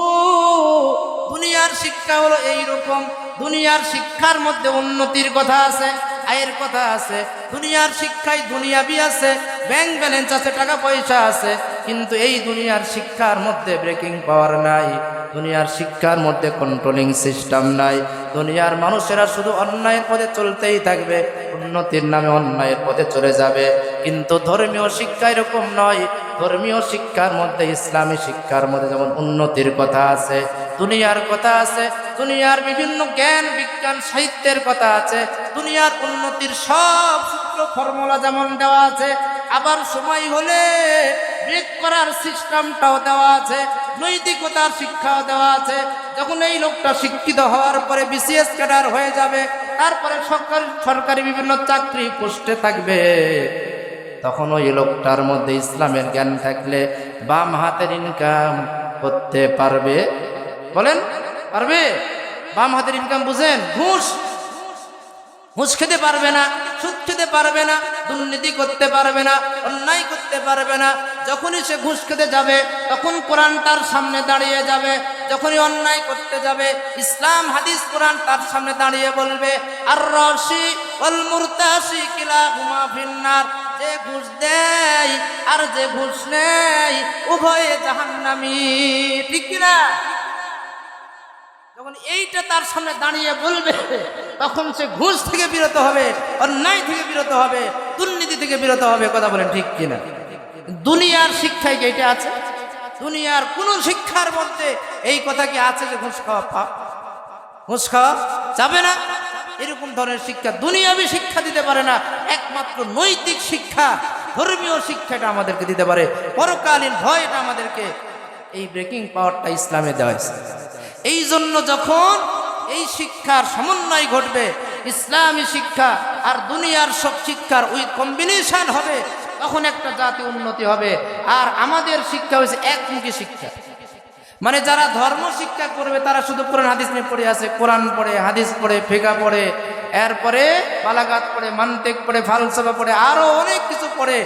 দুনিয়ার শিক্ষা হলো এইরকম। দুনিয়ার শিক্ষার মধ্যে উন্নতির কথা আছে, আয়ের কথা আছে, দুনিয়ার শিক্ষায় দুনিয়াবি আছে, ব্যাংক ব্যালেন্স আছে, টাকা পয়সা আছে, কিন্তু এই দুনিয়ার শিক্ষার মধ্যে ব্রেকিং পাওয়ার নাই, দুনিয়ার শিক্ষার মধ্যে কন্ট্রোলিং সিস্টেম নাই। দুনিয়ার মানুষেরা শুধু অন্যায়ের পথে চলতেই থাকবে, উন্নতির নামে অন্যায়ের পথে চলে যাবে। কিন্তু ধর্মীয় শিক্ষা এরকম নয়। ধর্মীয় শিক্ষার মধ্যে, ইসলামী শিক্ষার মধ্যে যেমন উন্নতির কথা আছে, দুনিয়ার কথা আছে, দুনিয়ার বিভিন্ন জ্ঞান বিজ্ঞান সাহিত্যের কথা আছে, দুনিয়ার উন্নতির সব সূত্র ফর্মুলা যেমন দেওয়া আছে, আবার সময় হলে ব্রেক করার সিস্টেমটাও দেওয়া আছে, নৈতিকতার শিক্ষাও দেওয়া আছে। যখন এই লোকটা শিক্ষিত হওয়ার পরে বিসিএস ক্যাডার হয়ে যাবে, তারপরে সরকারি বিভিন্ন চাকরি পোস্টে থাকবে, তখন ওই লোকটার মধ্যে ইসলামের জ্ঞান থাকলে বাম হাতের ইনকাম করতে পারবে। বলেন, পারবে? বাম হাতের ইনকাম বুঝেন? ঘুষ খেতে পারবে না, সুদ খেতে পারবে না, দুর্নীতি করতে পারবে না, অন্যায় করতে পারবে না। যখনই সে ঘুষ খেতে যাবে, তখন কোরআন তার সামনে দাঁড়িয়ে যাবে। যখনই অন্যায় করতে যাবে, ইসলাম হাদিস কোরআন তার সামনে দাঁড়িয়ে বলবে, আর রাশি ওয়াল মুরতাশি কিলাহুমা ফিন্নার। যে ঘুষ দেয় আর যে ঘুষ নেয়, উভয়ে জাহান্নামী। ঠিক কিনা? যখন এইটা তার সামনে দাঁড়িয়ে বলবে, তখন সে ঘুষ থেকে বিরত হবে, অন্যায় থেকে বিরত হবে, দুর্নীতি থেকে বিরত হবে। কথা বলেন ঠিক কিনা? দুনিয়ার শিক্ষায় কি এটা আছে? দুনিয়ার কোন শিক্ষার মধ্যে এই কথা কি আছে যে ঘুষ খাওয়া পাপ? ঘুষ খাওয়া যাবে না। এরকম ধরনের শিক্ষা দুনিয়াবি শিক্ষা দিতে পারে না। একমাত্র নৈতিক শিক্ষা, ধর্মীয় শিক্ষাটা আমাদেরকে দিতে পারে। পরকালীন ভয়টা আমাদেরকে, এই ব্রেকিং পাওয়ারটা ইসলামে দেওয়া হয়েছে। এই জন্য যখন এই শিক্ষার সমন্বয় ঘটবে, ইসলামী শিক্ষা আর দুনিয়ার সব শিক্ষার ওই কম্বিনেশন হবে, তখন একটা জাতি উন্নতি হবে। আর আমাদের শিক্ষা হয়েছে একমুখী শিক্ষা, মানে যারা ধর্ম শিক্ষা করবে তারা শুধু কোরআন হাদিস নিয়ে পড়ে আছে, কোরআন পড়ে, হাদিস পড়ে, ফিকহ পড়ে, এরপরে বালাগাত পড়ে, মানতিক পড়ে, ফালসাফা পড়ে, আরো অনেক কিছু পড়ে।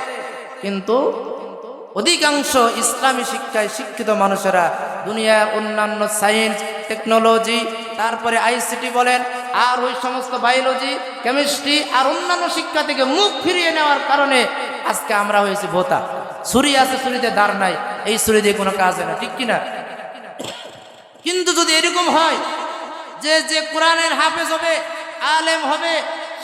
কিন্তু অধিকাংশ ইসলামী শিক্ষায় শিক্ষিত মানুষেরা দুনিয়ার অন্যান্য সায়েন্স, টেকনোলজি, তারপরে আইসিটি বলেন, আর ওই সমস্ত বায়োলজি, কেমিস্ট্রি আর অন্যান্য শিক্ষা থেকে মুখ ফিরিয়ে নেওয়ার কারণে আজকে আমরা হয়েছি ভোতা। ছুরি আছে, ছুরিতে ধার নাই, এই ছুরি দিয়ে কোনো কাজ হয় না, ঠিক কিনা? কিন্তু যদি এরকম হয় যে যে কোরআনের হাফেজ হবে, আলেম হবে,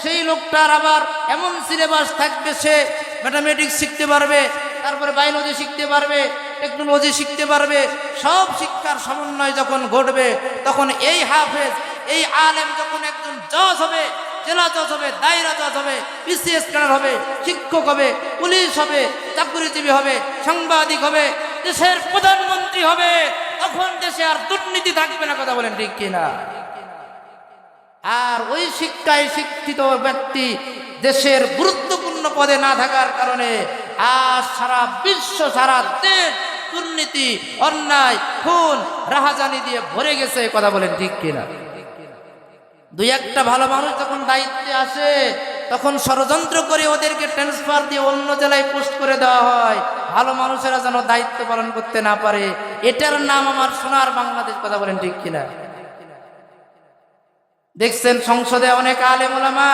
সেই লোকটার আবার এমন সিলেবাস থাকবে, সে ম্যাথামেটিক্স শিখতে পারবে, তারপরে বায়োলজি শিখতে পারবে, টেকনোলজি শিখতে পারবে, সব শিক্ষার সমন্বয় যখন ঘটবে, তখন এই হাফেজ, এই আলেম যখন একজন জজ হবে, জেলা জজ হবে, দায়রা জজ হবে, বিসিএস ক্যাডার হবে, শিক্ষক হবে, পুলিশ হবে, চাকরিজীবী হবে, সাংবাদিক হবে, দেশের প্রধানমন্ত্রী হবে, তখন দেশে আর দুর্নীতি থাকবে না। কথা বলেন ঠিক কিনা? আর ওই শিক্ষায় শিক্ষিত ব্যক্তি দেশের গুরুত্বপূর্ণ পদে না থাকার কারণে আজ সারা বিশ্ব, সারা দেশ দুর্নীতি, অন্যায়, খুন, রাহাজানি দিয়ে ভরে গেছে। কথা বলেন ঠিক কিনা? দুই একটা ভালো মানুষ যখন দায়িত্বে আসে, তখন ষড়যন্ত্র করে ওদেরকে ট্রান্সফার দিয়ে অন্য জেলায় পোস্ট করে দেওয়া হয়, ভালো মানুষেরা যেন দায়িত্ব পালন করতে না পারে। এটার নাম আমার সোনার বাংলাদেশ। কথা বলেন ঠিক কিনা? দেখছেন সংসদে অনেক আলেম ওলামা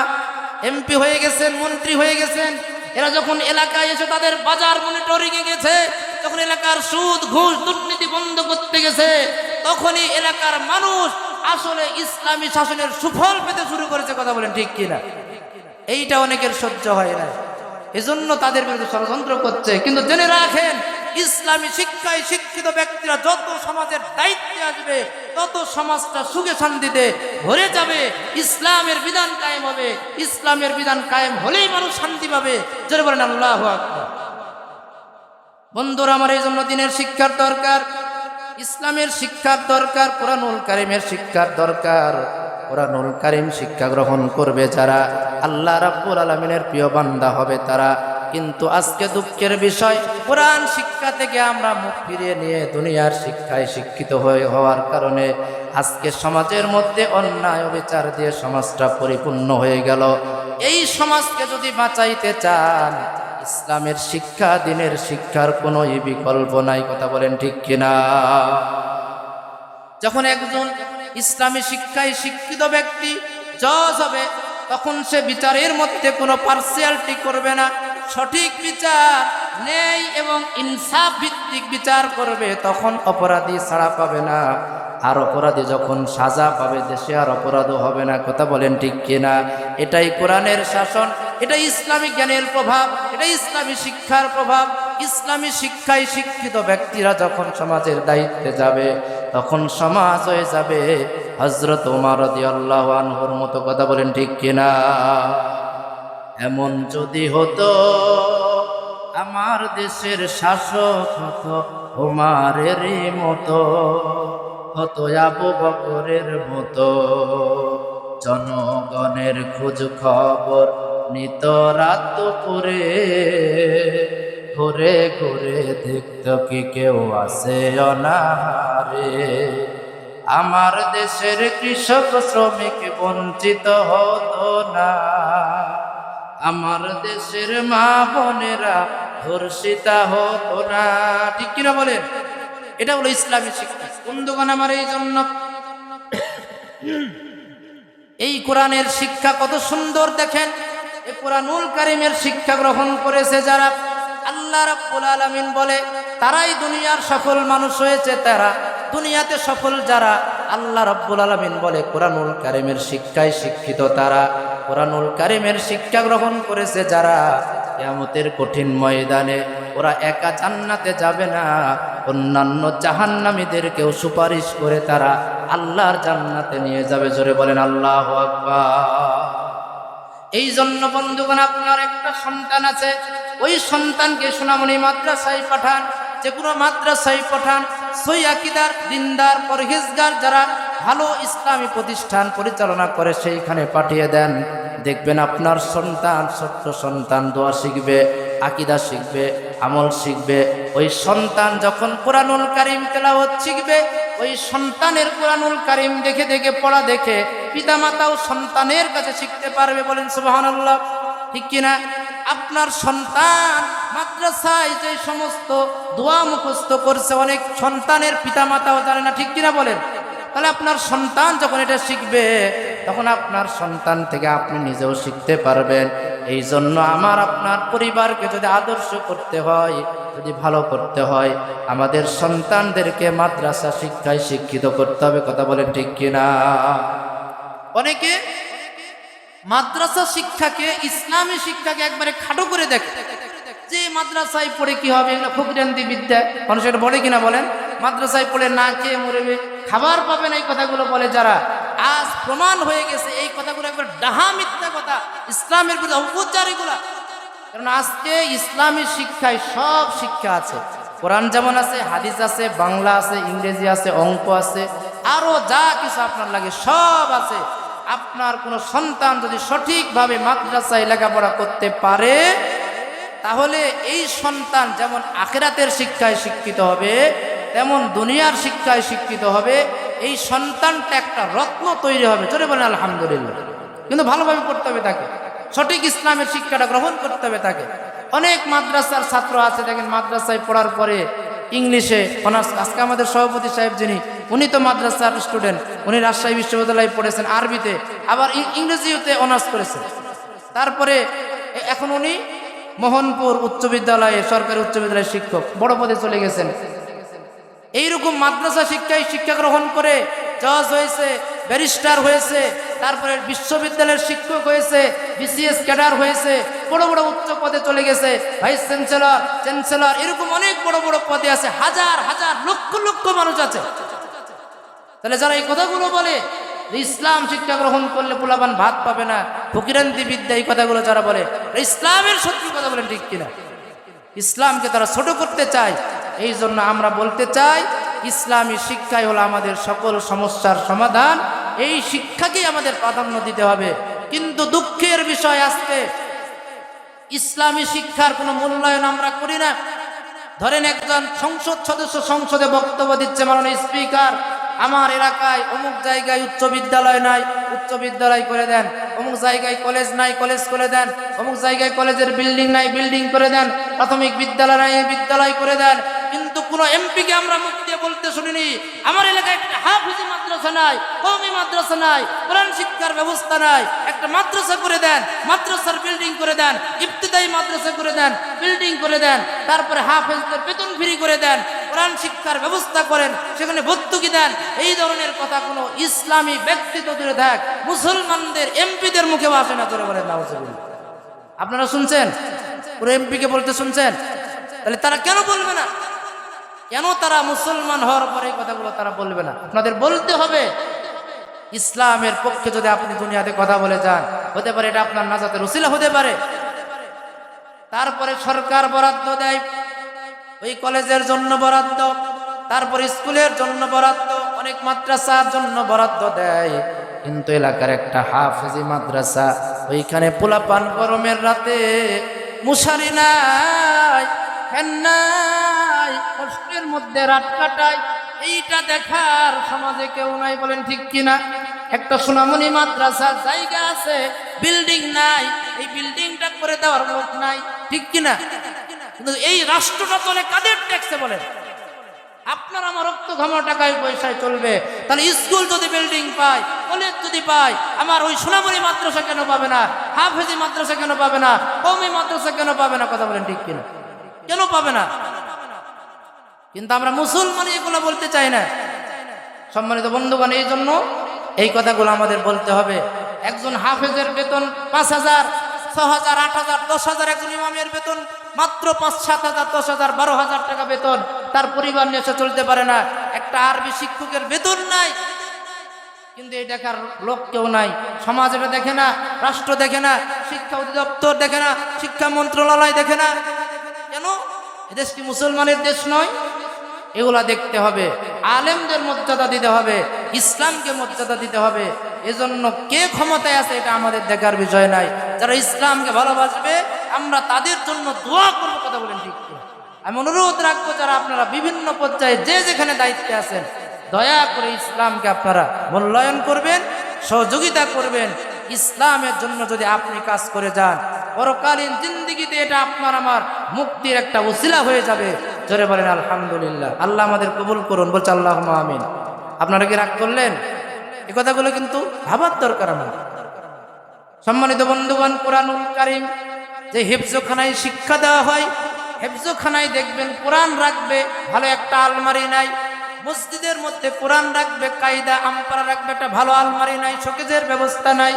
এমপি হয়ে গেছেন, মন্ত্রী হয়ে গেছেন, এরা যখন এলাকায় এসে তাদের বাজার মনিটরিং এ গেছে, যখন এলাকার সুদ, ঘুষ, দুর্নীতি বন্ধ করতে গেছে, তখনই এলাকার মানুষ আসলে ইসলামী শাসনের সুফল পেতে শুরু করেছে। কথা বলেন ঠিক কিনা? এইটা অনেকের সহ্য হয় না, এজন্য তাদের বিরুদ্ধে ষড়যন্ত্র করছে। কিন্তু জেনে রাখেন, ইসলামী শিক্ষায় শিক্ষিত ব্যক্তিরা যত সমাজের দায়িত্বে আসবে, তত সমাজটা সুখে শান্তিতে ভরে যাবে, ইসলামের বিধান কায়েম হবে। ইসলামের বিধান কায়েম হলেই মানুষ শান্তি পাবে। জোরে বলেন আল্লাহু আকবার। বন্ধুরা আমার, এই জন্য দিনের শিক্ষার দরকার, ইসলামের শিক্ষার দরকার, কোরআনুল কারীমের শিক্ষার দরকার। কোরআনুল কারীম শিক্ষা গ্রহণ করবে যারা, আল্লাহ রাব্বুল আলামিনের প্রিয় বান্দা হবে তারা। কিন্তু আজকে দুঃখের বিষয়, কোরআন শিক্ষা থেকে আমরা মুখ ফিরিয়ে নিয়ে দুনিয়ার শিক্ষায় শিক্ষিত হওয়ার কারণে আজকে সমাজের মধ্যে অন্যায় বিচার দিয়ে সমাজটা পরিপূর্ণ হয়ে গেল। এই সমাজকে যদি বাঁচাইতে চান, ইসলামের শিক্ষা, দ্বীনের শিক্ষার কোনো বিকল্প নাই। কথা বলেন ঠিক কিনা? যখন একজন ইসলামী শিক্ষায় শিক্ষিত ব্যক্তি জজ হবে, তখন সে বিচারের মধ্যে কোনো পার্সিয়ালিটি করবে না, সঠিক বিচার, ন্যায় এবং ইনসাফ ভিত্তিক বিচার করবে। তখন অপরাধী ছাড়া পাবে না, আর অপরাধী যখন সাজা পাবে, দেশে আর অপরাধও হবে না। কথা বলেন ঠিক কিনা? এটাই কোরআনের শাসন, এটা ইসলামিক জ্ঞানের প্রভাব, এটা ইসলামী শিক্ষার প্রভাব। ইসলামী শিক্ষায় শিক্ষিত ব্যক্তিরা যখন সমাজের দায়িত্বে যাবে, তখন সমাজ হয়ে যাবে হযরত ওমর রাদিয়াল্লাহু আনহুর মতো। কথা বলেন ঠিক কিনা? এমন যদি হতো, আমার দেশের শাসক হতো ওমরেরই মতো, হতো আবু বকরের মতো, জনগণের খোঁজ খবর নিত রাত করে, ঘুরে ঘুরে দেখত কি কেউ আছে অনাহারে। আমার দেশের কৃষক শ্রমিক বঞ্চিত হতো না, আমার দেশের মা বোনেরা ধর্ষিতা হতো না। ঠিক কিনা বলেন? এটা হলো ইসলামী শিক্ষা। বন্ধুগণ আমার, এই জন্য এই কোরআনের শিক্ষা কত সুন্দর দেখেন। এই কোরআনুল কারীমের শিক্ষা গ্রহণ করেছে যারা, আল্লাহ রাব্বুল আলামিন বলে তারাই দুনিয়ার সফল মানুষ হয়েছে, তারা দুনিয়াতে সফল যারা। আল্লাহ রাব্বুল আলামিন বলে কোরআনুল কারীমের শিক্ষায় শিক্ষিত তারা, কোরআনুল কারীমের শিক্ষা গ্রহণ করেছে যারা, কিয়ামতের কঠিন ময়দানে ওরা একা জান্নাতে যাবে না, অন্যান্য জাহান্নামীদেরকেও সুপারিশ করে তারা আল্লাহর জান্নাতে নিয়ে যাবে। জোরে বলেন আল্লাহু আকবার। এই জন্য বন্ধুগণ, আপনার একটা সন্তান আছে, ওই সন্তানকে সোনামণি মাদ্রাসায় পাঠান, যে কোনো মাদ্রাসায় পাঠান। সই আকীদার, দিনদার, পরহেজগার যারা ভালো ইসলামী প্রতিষ্ঠান পরিচালনা করে সেইখানে পাঠিয়ে দেন। দেখবেন আপনার সন্তান, ছোট্ট সন্তান দোয়া শিখবে, আকীদা শিখবে, আমল শিখবে। ওই সন্তান যখন কোরআনুল কারীম তেলাওয়াত শিখবে, ওই সন্তানের কোরআনুল কারীম দেখে দেখে পড়া দেখে পিতামাতাও সন্তানের কাছে শিখতে পারবে। বলেন সুবহানাল্লাহ, ঠিক কিনা? আপনার সন্তান মাদ্রাসায় যে সমস্ত দোয়া মুখস্থ করছে, অনেক সন্তানের পিতামাতাও জানে না, ঠিক কিনা বলেন? তাহলে আপনার সন্তান যখন এটা শিখবে, তখন আপনার সন্তান থেকে আপনি নিজেও শিখতে পারবেন। এই জন্য আমার আপনার পরিবারকে যদি আদর্শ করতে হয়, যদি ভালো করতে হয়, আমাদের সন্তানদেরকে মাদ্রাসা শিক্ষায় শিক্ষিত করতে হবে। কথা বলেন ঠিক কিনা? অনেকে মাদ্রাসা শিক্ষাকে, ইসলামী শিক্ষাকে একবারে খাটো করে দেখে, যে মাদ্রাসায় পড়ে কি হবে, এগুলো ফকিরান্তি বিদ্যা। মানুষ এটা বলে কিনা বলেন? মাদ্রাসায় পড়ে না খেয়ে মরবে, খাবার পাবে না, এই কথাগুলো বলে যারা, আজ প্রমাণ হয়ে গেছে এই কথাগুলো একবার ডাহা মিথ্যা কথা, ইসলামের বিরুদ্ধে অপপ্রচার এগুলা। কারণ আজকে ইসলামী শিক্ষায় সব শিক্ষা আছে। কোরআন যেমন আছে, হাদিস আছে, বাংলা আছে, ইংরেজি আছে, অঙ্ক আছে, আরো যা কিছু আপনার লাগে সব আছে। আপনার কোনো সন্তান যদি সঠিকভাবে মাদ্রাসায় লেখাপড়া করতে পারে, তাহলে এই সন্তান যেমন আখিরাতের শিক্ষায় শিক্ষিত হবে, তেমন দুনিয়ার শিক্ষায় শিক্ষিত হবে। এই সন্তানটা একটা রত্ন তৈরি হবে। জোরে বলেন আলহামদুলিল্লাহ। কিন্তু ভালোভাবে পড়তে হবে তাকে, সঠিক ইসলামের শিক্ষাটা গ্রহণ করতে হবে তাকে। অনেক মাদ্রাসার ছাত্র আছে, দেখেন মাদ্রাসায় পড়ার পরে ইংলিশে অনার্স। আজকে আমাদের সভাপতি সাহেব যিনি, উনি তো মাদ্রাসার স্টুডেন্ট, উনি রাজশাহী বিশ্ববিদ্যালয়ে পড়েছেন আরবিতে, আবার ইংরেজিতে অনার্স করেছেন। তারপরে এখন উনি মোহনপুর উচ্চ বিদ্যালয়ে, সরকারি উচ্চ বিদ্যালয়ের শিক্ষক, বড় পদে চলে গেছেন। এইরকম মাদ্রাসা শিক্ষায় শিক্ষা গ্রহণ করে জজ হয়েছে, ব্যারিস্টার হয়েছে, তারপরে বিশ্ববিদ্যালয়ের শিক্ষক হয়েছে, বিসিএস ক্যাডার হয়েছে, বড় বড় উচ্চ পদে চলে গেছে, ভাইস চ্যান্সেলর, চ্যান্সেলর, এরকম অনেক বড় বড় পদে আছে। হাজার হাজার লক্ষ লক্ষ মানুষ আছে। তাহলে যারা এই কথাগুলো বলে ইসলাম শিক্ষা গ্রহণ করলে পোলাপান ভাত পাবে না, ফকিরান্তি বিদ্যা, এই কথাগুলো যারা বলে, ইসলামের সত্যি কথা বলেন ঠিক কিনা? ইসলামকে তারা ছোট করতে চায়। এই জন্য আমরা বলতে চাই, ইসলামী শিক্ষাই হলো আমাদের সকল সমস্যার সমাধান। এই শিক্ষাকেই আমাদের প্রাধান্য দিতে হবে। কিন্তু দুঃখের বিষয়, আজকে ইসলামী শিক্ষার কোনো মূল্যায়ন আমরা করি না। ধরেন একজন সংসদ সদস্য সংসদে বক্তব্য দিচ্ছে, মাননীয় স্পিকার, আমার এলাকায় অমুক জায়গায় উচ্চ বিদ্যালয় নাই, উচ্চ বিদ্যালয় করে দেন, অমুক জায়গায় কলেজ নাই, কলেজ করে দেন, অমুক জায়গায় কলেজের বিল্ডিং নাই, বিল্ডিং করে দেন, প্রাথমিক বিদ্যালয় নাই, বিদ্যালয় করে দেন। কিন্তু কোনো এমপিকে আমরা মুখ দিয়ে বলতে শুনিনি, আমার এলাকায় একটা হাফিজি মাদ্রাসা নাই, কওমি মাদ্রাসা নাই, কোরআন শিক্ষার ব্যবস্থা নাই, একটা মাদ্রাসা করে দেন, মাদ্রাসার বিল্ডিং করে দেন, ইবতিদায়ী মাদ্রাসা করে দেন, বিল্ডিং করে দেন, তারপরে হাফেজদের বেতন ফ্রি করে দেন, কোরআন শিক্ষার ব্যবস্থা করেন, সেখানে ভর্তুকি দেন। এই ধরনের কথা কোনো ইসলামী ব্যক্তিত্ব দূরে থাক, মুসলমানদের এমপিদের মুখেও আসে না। করে বলেন নাউজুবিল্লাহ। আপনারা শুনছেন? পুরো এমপিকে বলতে শুনছেন? তাহলে তারা কেন বলবে না? কেন তারা মুসলমান হওয়ার পরে এই কথাগুলো তারা বলবে না? আপনাদের বলতে হবে। ইসলামের পক্ষে যদি আপনি দুনিয়াতে কথা বলে যান, হতে পারে এটা আপনার নাজাতের উসিলা হতে পারে। তারপরে সরকার বরাদ্দ দেয়, ওই কলেজের জন্য বরাদ্দ, তারপরে স্কুলের জন্য বরাদ্দ, অনেক মাদ্রাসার জন্য বরাদ্দ দেয়। কিন্তু এলাকার একটা হাফেজি মাদ্রাসা, ওইখানে পোলাপান গরমের রাতে মশারি নাই, ফ্যান নাই, কষ্টের মধ্যে রাত কাটায়। এইটা দেখার সমাজে কেউ নাই। বলেন ঠিক কিনা? একটা সোনামণি মাদ্রাসা জায়গা আছে, বিল্ডিং নাই, এই বিল্ডিংটা করে দেওয়ার লোক নাই, ঠিক কিনা? কিন্তু এই রাষ্ট্রটা চলে কাদের ট্যাক্সে? বলেন। আপনার আমার রক্ত ঘামা টাকায় পয়সায় চলবে। তাহলে স্কুল যদি বিল্ডিং পায়, কলেজ যদি পায়, আমার ওই সোনামণি মাদ্রাসা কেন পাবে না? হাফেজি মাদ্রাসা কেন পাবে না? কওমি মাদ্রাসা কেন পাবে না? কথা বলেন ঠিক কিনা? কেন পাবে না? কিন্তু আমরা মুসলমান এগুলো বলতে চাই না। সম্মানিত বন্ধুগণ, এই জন্য এই কথাগুলো আমাদের বলতে হবে। একজন হাফেজের বেতন 5,000, 6,000, 8,000, 10,000, একজন ইমামের বেতন মাত্র 5, 7,000, 10,000, 12,000 টাকা বেতন। তার পরিবার নিয়ে সে চলতে পারে না। একটা আরবি শিক্ষকের বেতন নাই, কিন্তু এই দেখার লোক কেউ নাই। সমাজ এটা দেখে না, রাষ্ট্র দেখে না, শিক্ষা অধিদপ্তর দেখে না, শিক্ষা মন্ত্রণালয় দেখে না। কেন? এদেশ কি মুসলমানের দেশ নয়? এগুলা দেখতে হবে। আলেমদের মর্যাদা দিতে হবে। ইসলামকে মর্যাদা দিতে হবে। এজন্য কে ক্ষমতায় আছে এটা আমাদের দেখার বিষয় নাই। যারা ইসলামকে ভালোবাসবে আমরা তাদের জন্য দোয়া করবো। কথা বলেন ঠিক কি? আমি অনুরোধ রাখবো যারা আপনারা বিভিন্ন পর্যায়ে যে যেখানে দায়িত্বে আছেন, দয়া করে ইসলামকে আপনারা মূল্যায়ন করবেন, সহযোগিতা করবেন। ইসলামের জন্য যদি আপনি কাজ করে যান, পরকালীন জিন্দেগিতে এটা আপনার আমার মুক্তির একটা ওসিলা হয়ে যাবে। জোরে বলেন আলহামদুলিল্লাহ। আল্লাহ আমাদের কবুল করুন। বলছে আল্লাহুম্মা আমিন। আপনারা কি রাগ করলেন? এই কথাগুলো কিন্তু ভাবার দরকার আমার। সম্মানিত বন্ধুগণ, কোরআনুল কারীম যে হিফজখানায় শিক্ষা দেওয়া হয়, হিফজখানায় দেখবেন কোরআন রাখবে, ভালো একটা আলমারি নাই। মসজিদের মধ্যে কোরআন রাখবে, কায়দা আমপারা রাখবে, একটা ভালো আলমারি নাই, শোকেজের ব্যবস্থা নাই।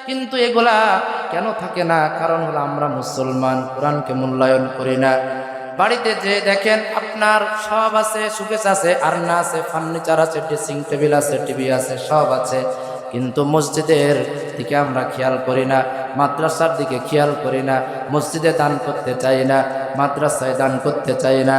কিন্তু এগুলা কেন থাকে না? কারণ হলো আমরা মুসলমান কোরআনকে মূল্যায়ন করি না। বাড়িতে যে দেখেন আপনার সব আছে, শোকেজ আছে, আরনা আছে, ফার্নিচার আছে, ড্রেসিং টেবিল আছে, টিভি আছে, সব আছে, কিন্তু মসজিদের দিকে আমরা খেয়াল করি না, মাদ্রাসার দিকে খেয়াল করি না, মসজিদে দান করতে চাই না, মাদ্রাসায় দান করতে চাই না।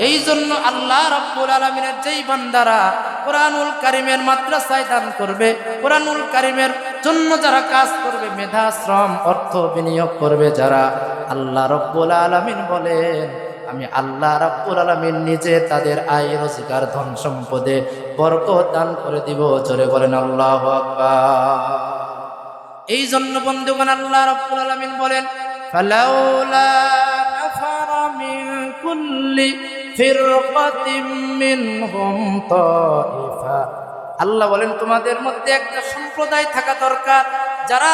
এই জন্য আল্লাহ রাব্বুল আলামিনের যেই বান্দারা কোরআনুল কারীমের মাদ্রাসায় দান করবে, কোরআনুল কারীমের জন্য যারা কাজ করবে, মেধা শ্রম অর্থ বিনিয়োগ করবে যারা, আল্লাহ রাব্বুল আলামিন বলেন আমি আল্লাহ রাব্বুল আলামিন নিজে তাদের আয় রোজগার ধন সম্পদে বরকত দান করে দিব। জোরে বলেন আল্লাহু আকবার। এই জন্য বন্ধুগণ আল্লাহ রাব্বুল আলামিন বলেন ফালাউলা নাফারা মিন কুল্লি ফিরকাতিম মিনহুম তাইফা। আল্লাহ বলেন তোমাদের মধ্যে একটা সম্প্রদায় থাকা দরকার যারা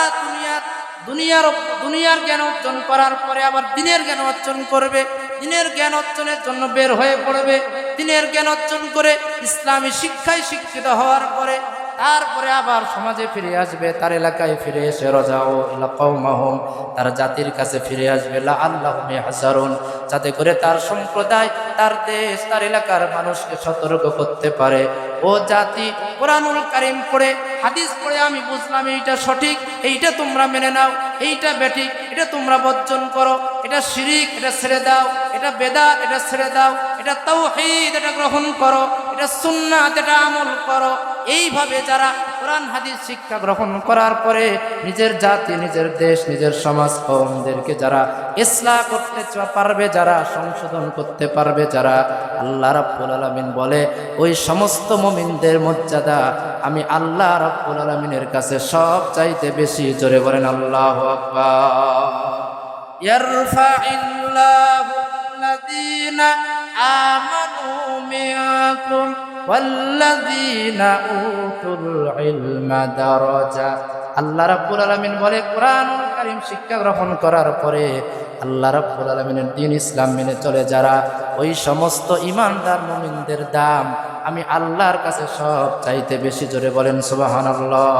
দুনিয়ার জ্ঞান অর্জন করার পরে আবার দিনের জ্ঞান অর্জন করবে, দিনের জ্ঞান অর্জনের জন্য বের হয়ে পড়বে, দিনের জ্ঞান অর্জন করে ইসলামী শিক্ষায় শিক্ষিত হওয়ার পরে তারপরে আবার সমাজে ফিরে আসবে, তার এলাকায় ফিরে এসে রাজাও ইলা কওমাহুম, তার জাতির কাছে ফিরে আসবে লাআল্লাহুম ইয়াহজারুন, যাতে করে তার সম্প্রদায়, তার দেশ, তার এলাকার মানুষকে সতর্ক করতে পারে। ও জাতি, কোরআনুল কারীম পড়ে হাদিস পড়ে আমি বুঝলাম এইটা সঠিক, এইটা তোমরা মেনে নাও, এইটা বেঠিক, এটা তোমরা বর্জন করো, এটা শিরিক, এটা ছেড়ে দাও, এটা বেদাত, এটা ছেড়ে দাও, এটা তাওহীদ, এটা গ্রহণ করো, এটা সুন্নাত, এটা আমল করো। এইভাবে যারা কোরআন হাদিস শিক্ষা গ্রহণ করার পরে নিজের জাতি, নিজের দেশ, নিজের সমাজ কওমদেরকে যারা ইসলাহ করতে পারবে, যারা সংশোধন করতে পারবে, যারা, আল্লাহ রাব্বুল আলামিন বলে ওই সমস্ত মুমিনদের মর্যাদা আমি আল্লাহ রাব্বুল আলামিনের কাছে সব চাইতে বেশি। জোরে বলেন আল্লাহু আকবার। ইয়ারফাইল্লাহু আল্লাযীনা আমানু মিনকুম ওয়াল্লাযীনা উতুল ইলমা দারাজা। আল্লাহ রাব্বুল আলামিন বলে কোরআনুল কারীম শিক্ষা গ্রহণ করার পরে আল্লাহ রাব্বুল আলামিনের দ্বীন ইসলাম মেনে চলে যারা, ওই সমস্ত ঈমানদার মুমিনদের দাম আমি আল্লাহর কাছে সব চাইতে বেশি। জোরে বলেন সুবহানাল্লাহ।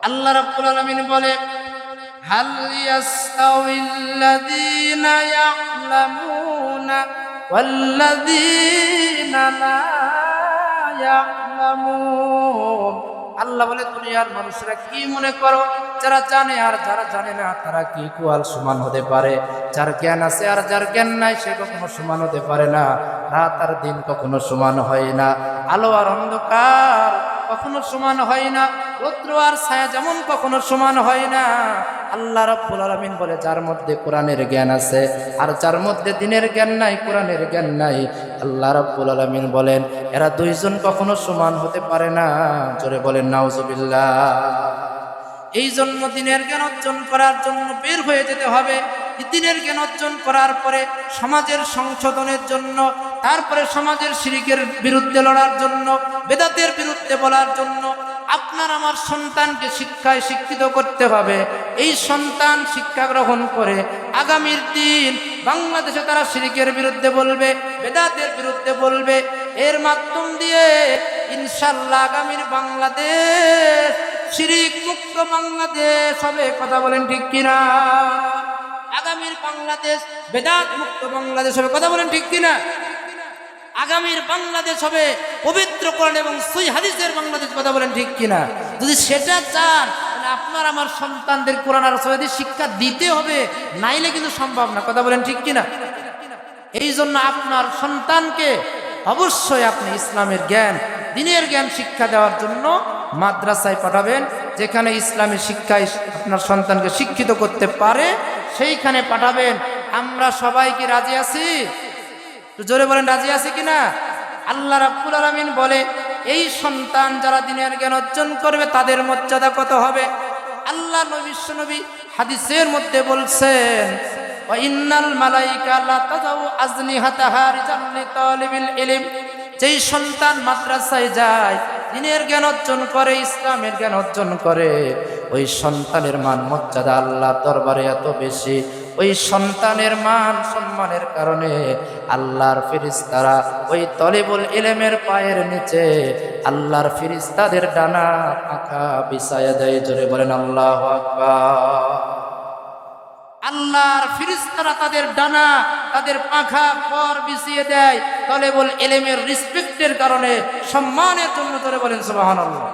আল্লাহ রাব্বুল আলামিন বলে হাল ইয়াস্তাউিল্লাযীনা ইয়া'লামুনা ওয়াল্লাযীনা লা ইয়া'লামুন। আল্লাহ বলে দুনিয়ার মানুষরা কি মনে করো, যারা জানে আর যারা জানে না তারা কি কুয়াল সমান হতে পারে? যার জ্ঞান আছে আর যার জ্ঞান নাই সে কখনো সমান হতে পারে না। রাত আর দিন কখনো সমান হয় না, আলো আর অন্ধকার কখনো সমান হয় না, রৌদ্র আর ছায়া যেমন কখনো সমান হয় না। আল্লাহ রাব্বুল আলামিন বলে যার মধ্যে কোরআনের জ্ঞান আছে আর যার মধ্যে দ্বীনের জ্ঞান নাই, কোরআনের জ্ঞান নাই, আল্লাহ রাব্বুল আলামিন বলেন এরা দুইজন কখনো সমান হতে পারে না। জোরে বলেন নাউজুবিল্লাহ। এই জন্য দ্বীনের জ্ঞান অর্জন করার জন্য বের হয়ে যেতে হবে। দ্বীনের জ্ঞান অর্জন করার পরে সমাজের সংশোধনের জন্য, তারপরে সমাজের শিরকের বিরুদ্ধে লড়ার জন্য, বেদাতের বিরুদ্ধে বলার জন্য আপনার আমার সন্তানকে শিক্ষায় শিক্ষিত করতে হবে। এই সন্তান শিক্ষা গ্রহণ করে আগামীর দিন বাংলাদেশে তারা শিরকের বিরুদ্ধে বলবে, বেদাতের বিরুদ্ধে বলবে। এর মাধ্যম দিয়ে ইনশাআল্লাহ আগামীর বাংলাদেশ শিরিক মুক্ত বাংলাদেশ হবে। কথা বলেন ঠিক কিনা? আগামীর বাংলাদেশ বেদাত মুক্ত বাংলাদেশ হবে। কথা বলেন ঠিক কিনা? আগামীর বাংলাদেশ হবে পবিত্র কোরআন এবং সহিহ হাদিসের বাংলাদেশ। কথা বলেন ঠিক কিনা? যদি সেটা চান তাহলে আপনার আমার সন্তানদের কোরআন আর সহিহ হাদিস শিক্ষা দিতে হবে, নাইলে কিন্তু সম্ভব না। কথা বলেন ঠিক কিনা? এই জন্য আপনার সন্তানকে অবশ্যই আপনি ইসলামের জ্ঞান দিনের জ্ঞান শিক্ষা দেওয়ার জন্য মাদ্রাসায় পাঠাবেন, যেখানে ইসলামী শিক্ষায় আপনার সন্তানকে শিক্ষিত করতে পারে সেইখানে পাঠাবেন। আমরা সবাই কি রাজি আছি? তো জোরে বলেন, রাজি আছি কিনা? আল্লাহ রাব্বুল আলামিন বলে, এই সন্তান যারা দিনের জ্ঞান অর্জন করবে তাদের মর্যাদা কত হবে। আল্লাহ নবী হাদিসের মধ্যে বলছেন, ওয়া ইন্নাল মালাইকা লা তাযাউ আজনিহাতাহা রিজাল্লি তালিবিল ইলম। যেই সন্তান মাদ্রাসায় যায়, দিনের জ্ঞান অর্জন করে, ইসলামের জ্ঞান অর্জন করে, ওই সন্তানের মান মর্যাদা আল্লাহর দরবারে এত বেশি, ওই সন্তানের মান সম্মানের কারণে আল্লাহর ফেরেশতারা ওই তলিবুল ইলমের পায়ের নিচে আল্লাহর ফেরেশতাদের ডানা পাখা বিছায়া দেয়। জোরে বলেন আল্লাহু আকবার। আল্লাহর ফেরেশতারা তাদের ডানা, তাদের পাখা পর বিছিয়ে দেয় তলিবুল ইলমের রেসপেক্টের কারণে, সম্মানের জন্য। জোরে বলেন সুবহানাল্লাহ।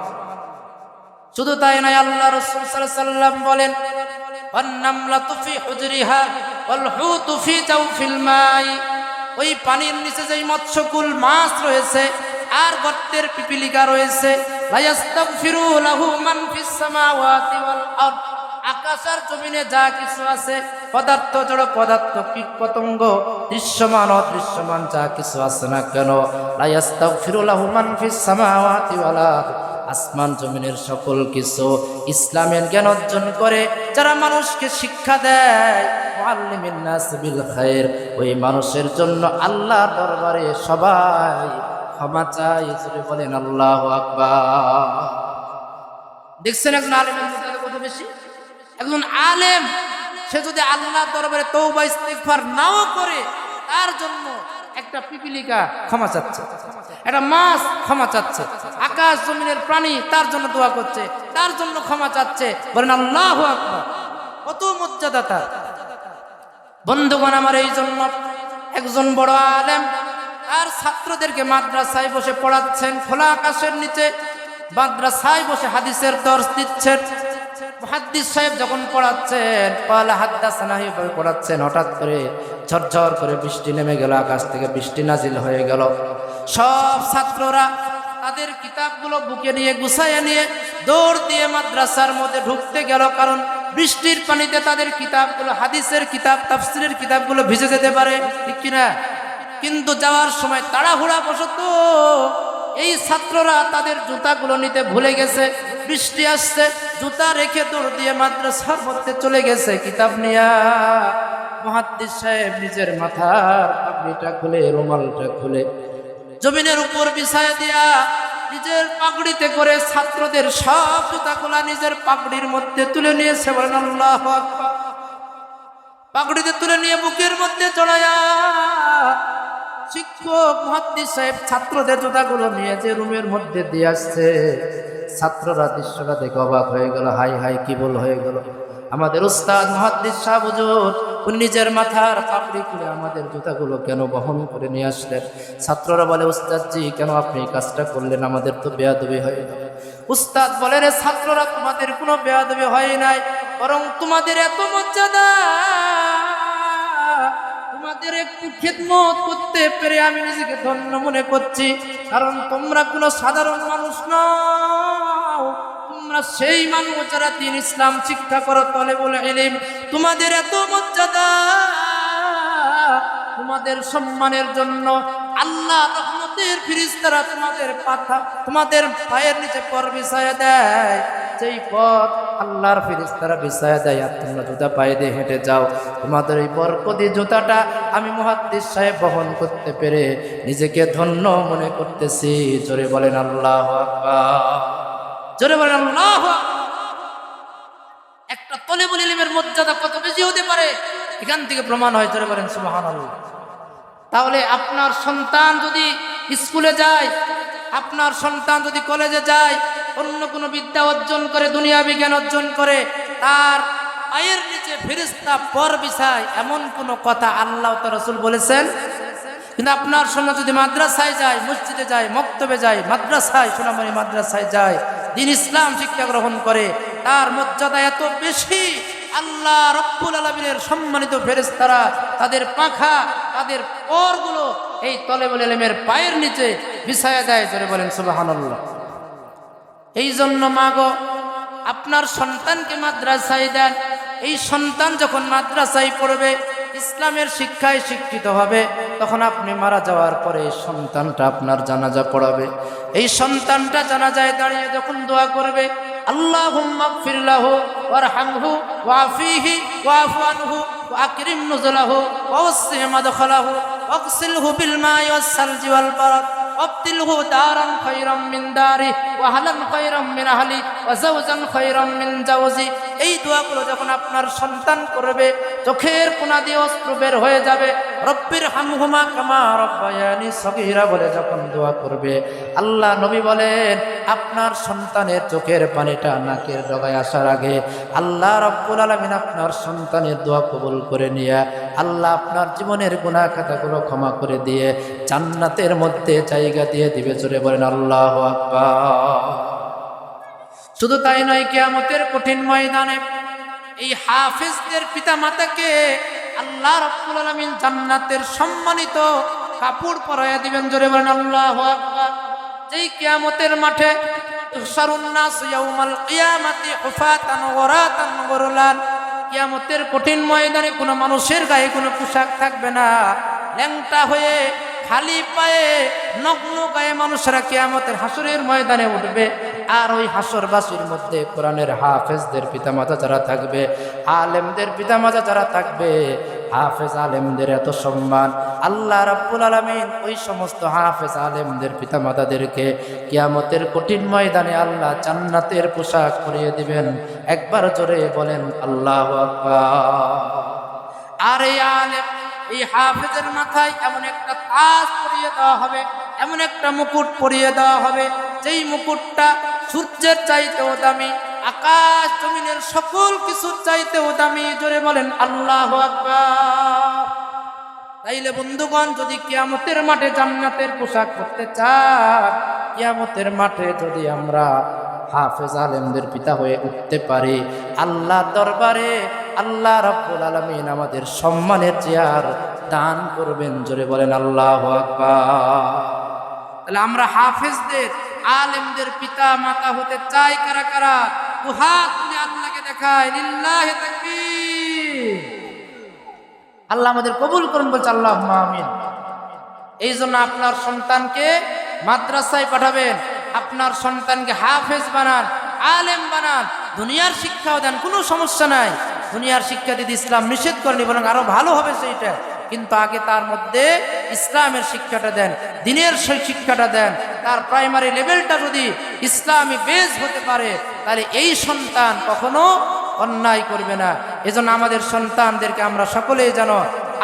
শুধু তাই নয়, আল্লাহ রাসূল সাল্লাল্লাহু আলাইহি ওয়াসাল্লাম বলেন, ওয়ান্নামলাতু ফি হুজরিহা ওয়াল হুতু ফি জাওফিল মাই। ওই পানির নিচে যেই মৎস্যকুল মাছ রয়েছে আর গর্তের পিপিলিকা রয়েছে, লা ইস্তাগফিরু লাহু মান ফিস সামাওয়াতি ওয়াল আরদ। আকাশ আর জমিনে যা কিছু আছে, পদার্থ, জড় পদার্থ, কীট পতঙ্গ, দৃশ্যমান অদৃশ্যমান যা কিছু আছে না কেন, লা ইস্তাগফিরু লাহু মান ফিস সামাওয়াতি ওয়াল আরদ। আসমান জমিনের সকল কিছু ইসলামের জ্ঞান অর্জন করে যারা মানুষকে শিক্ষা দেয়, মুআল্লিমিন নাস বিল খায়র, ওই মানুষের জন্য আল্লাহর দরবারে সবাই ক্ষমা চায়। জোরে বলেন আল্লাহু আকবার। দেখছেন একজন আলেমের মর্যাদা কত বেশি। একজন আলেম সে যদি আল্লাহর দরবারে তওবা ইস্তিগফার নাও করে, তার জন্য একটা পিপিলিকা ক্ষমা চাচ্ছে, একটা মাছ ক্ষমা চাচ্ছে, আকাশ জমিনের প্রাণী তার জন্য দোয়া করছে, তার জন্য ক্ষমা চাচ্ছে। বলেন আল্লাহু আকবার। কত মর্যাদা তার। বন্ধুগণ আমার, এই জন্য একজন বড় আলেম আর ছাত্রদেরকে মাদ্রাসায় বসে পড়াচ্ছেন, খোলা আকাশের নিচে মাদ্রাসায় বসে হাদিসের দর্শ দিচ্ছেন। মুহাদ্দিস সাহেব যখন পড়াচ্ছেন, পালা হাদ্দাসানা হিসেবে পড়াচ্ছেন, হঠাৎ করে ঝরঝর করে বৃষ্টি নেমে গেল, আকাশ থেকে বৃষ্টি নাজিল হয়ে গেল। সব ছাত্ররা তাদের কিতাবগুলো বুকে নিয়ে গুছাইয়ে নিয়ে দৌড় দিয়ে মাদ্রাসার মধ্যে ঢুকতে গেল, কারণ বৃষ্টির পানিতে তাদের কিতাবগুলো, হাদিসের কিতাব, তাফসীরের কিতাবগুলো ভিজে যেতে পারে, ঠিক কিনা? কিন্তু যাওয়ার সময় তাড়াহুড়া বশত এই ছাত্ররা তাদের জুতাগুলো নিতে ভুলে গেছে। বৃষ্টি আসছে, জুতা রেখে দৌড় দিয়ে মাদ্রাসার মধ্যে চলে গেছে কিতাব নিয়া। মুহাদ্দিস সাহেব নিজের মাথার পাগড়িটা খুলে, রুমালটা খুলে জমিনের উপর বিছায়া দিয়া নিজের পাগড়িতে করে ছাত্রদের সব জুতাগুলা নিজের পাগড়ির মধ্যে তুলে নিয়েছে। বলেন আল্লাহু আকবার। পাগড়িতে তুলে নিয়ে বুকের মধ্যে চড়ায়া শিক্ষক মুহাদ্দিস সাহেব ছাত্রদের জুতাগুলো নিয়ে যে রুমের মধ্যে দিয়ে আসছে। ছাত্ররা দৃশ্যটা দেখে অবাক হয়ে গেল, হাই হাই কি ভুল হয়ে গেল। আমাদের উস্তাদ মুহাদ্দিস সাহেব হুজুর নিজের মাথার পাগড়ি খুলে আমাদের জুতাগুলো কেন বহন করে নিয়ে আসলেন? ছাত্ররা বলে, উস্তাদ জি কেন আপনি এই কাজটা করলেন? আমাদের তো বেয়াদবি হয়ে গেল। উস্তাদ বলে, রে ছাত্ররা, তোমাদের কোনো বেয়াদবি হয় নাই, বরং তোমাদের এত মর্যাদা, তোমাদের একটু খিদমত করতে পেরে আমি নিজেকে ধন্য মনে করছি। কারণ তোমরা কোনো সাধারণ মানুষ নও, তোমরা সেই মানুষ যারা দ্বীন ইসলাম শিক্ষা করো, তলেবুল ইলম। তোমাদের এত মর্যাদা, তোমাদের সম্মানের জন্য আল্লাহ রহমতের ফেরেশতারা তোমাদের পায়ের নিচে পর বিছায়া দেয়। যেই পথ আল্লাহর ফেরেশতারা বিছায়া দেয় আর তোমরা জুতা পায়ে দিয়ে হেঁটে যাও, তোমাদের এই বরকতি জুতাটা আমি মুহাদ্দিস সাহেব বহন করতে পেরে নিজেকে ধন্য মনে করতেছি। জোরে বলেন আল্লাহু আকবার। জোরে বলেন আল্লাহু আকবার। একটা তলেবুল ইলমের মর্যাদা কত বেশি হতে পারে এখান থেকে প্রমাণ হয়। জোরে বলেন সুবহানাল্লাহ। তাহলে আপনার সন্তান যদি স্কুলে যায়, আপনার সন্তান যদি কলেজে যায়, অন্য কোনো বিদ্যা অর্জন করে, দুনিয়াবি জ্ঞান অর্জন করে, তার পায়ের নিচে ফেরেশতা পর বিছায়, এমন কোনো কথা আল্লাহ ও তার রাসূল বলেছেন? কিন্তু আপনার সন্তান যদি মাদ্রাসায় যায়, মসজিদে যায়, মক্তবে যায়, মাদ্রাসায়, সোনামণি মাদ্রাসায় যায়, দ্বীন ইসলাম শিক্ষা গ্রহণ করে, তার মর্যাদা এত বেশি, আল্লাহ রব্বুল আলামিনের সম্মানিত ফেরেশতারা তাদের পাখা, তাদের পরগুলো এই তলেবুল ইলমের পায়ের নিচে বিছায়া দেয়। জোরে বলেন সুবহানাল্লাহ। এই জন্য মা গো, আপনার সন্তানকে মাদ্রাসায় দেন। এই সন্তান যখন মাদ্রাসায় পড়বে, ইসলামের শিক্ষায় শিক্ষিত হবে, তখন আপনি মারা যাওয়ার পরে এই সন্তানটা আপনার জানাজা পড়াবে। এই সন্তানটা জানাজায় দাঁড়িয়ে যখন দোয়া করবে, আল্লাহুম্মা গফির লাহু ওয়ারহামহু ওয়াফিহি ওয়াফু আনহু ওয়াকরিম নুজুলাহু ওয়াসি মাদখালাহু ওয়াগসিলহু বিল মাই ওয়াস সালজি ওয়াল বারাদ ওয়াবদিলহু দারান খায়রাম মিন দারি ওয়া হালান খায়রাম মিন আহলি ওয়া যাওজান খায়রাম মিন যাওজি। এই দোয়াগুলো যখন আপনার সন্তান করবে, চোখের কোনা দিয়ে অশ্রু বের হয়ে যাবে। রব্বির হামহুমা কামা রব্বায়ানি সগীরা বলে যখন দোয়া করবে, আল্লাহ নবী বলেন আপনার সন্তানের চোখের পানিটা নাকের ডগায় আসার আগে আল্লাহ রাব্বুল আলামিন আপনার সন্তানের দোয়া কবুল করে নিয়ে আল্লাহ আপনার জীবনের গুনাহ খাতাগুলো ক্ষমা করে দিয়ে জান্নাতের মধ্যে জায়গা দিয়ে দিবে। জোরে বলেন আল্লাহু আকবার। শুধু তাই নয়, কিয়ামতের কঠিন ময়দানে এই হাফেজদের পিতা মাতাকে আল্লাহ রাব্বুল আলামিন জান্নাতের সম্মানিত কাপড় পরাইয়া দিবেন। জোরে বলেন আল্লাহু আকবার। যেই কিয়ামতের মাঠে ইহশারুন নাস ইয়াউমাল কিয়ামাতি হুফাতান ওরাতান গুরলান, কিয়ামতের কঠিন ময়দানে কোনো মানুষের গায়ে কোনো পোশাক থাকবে না। ল্যাংটা হয়ে খালি পায়ে নগ্ন গায়ে মানুষরা কিয়ামতের হাসরের ময়দানে উঠবে। আর ওই হাসরবাসীর মধ্যে কোরআনের হাফেজদের পিতামাতা যারা থাকবে, আলেমদের পিতামাতা যারা থাকবে, হাফেজ আলেমদের এত সম্মান, আল্লাহ রাব্বুল আলামিন ওই সমস্ত হাফেজ আলেমদের পিতামাতাদেরকে কিয়ামতের কঠিন ময়দানে আল্লাহ জান্নাতের পোশাক পরিয়ে দিবেন। একবার জোরে বলেন আল্লাহু আকবার। আর এই আলেম, এই হাফেজের মাথায় এমন একটা তাজ পরিয়ে দেওয়া হবে, এমন একটা মুকুট পরিয়ে দেওয়া হবে, যেই মুকুটটা সূর্যের চাইতেও দামি, আকাশ জমিনের সকল কিছুর চাইতেও দামি। জোরে বলেন আল্লাহু আকবার। তাইলে বন্ধুগণ, যদি কিয়ামতের মাঠে জান্নাতের পোশাক পরতে চান, কিয়ামতের মাঠে যদি আমরা হাফেজ আলেমদের পিতা হয়ে উঠতে পারি, আল্লাহ দরবারে আল্লাহ রাব্বুল আলামিন আমাদের সম্মানের চেয়ার দান করবেন। জোরে বলেন আল্লাহু আকবার। তাহলে আমরা হাফেজদের আলেমদের পিতা মাতা হতে চাই কারা কারা? দুহাত তুলে আল্লাহকে দেখায়, লিল্লাহি তাকবীর। আল্লাহ আমাদের কবুল করুন, বলছে আল্লাহুম্মা আমিন। এই জন্য আপনার সন্তানকে মাদ্রাসায় পাঠাবেন, আপনার সন্তানকে হাফেজ বানান, আলেম বানান, দুনিয়ার শিক্ষাও দেন, কোনো সমস্যা নাই। দুনিয়ার শিক্ষা দিতে ইসলাম নিষেধ করেনি, বরং আরো ভালো হবে সেইটা। কিন্তু আগে তার মধ্যে ইসলামের শিক্ষাটা দেন, দিনের শিক্ষাটা দেন। তার প্রাইমারি লেভেলটা যদি ইসলামী বেস হতে পারে, তাহলে এই সন্তান কখনো অন্যায় করবে না। এজন্য আমাদের সন্তানদেরকে আমরা সকলেই যেন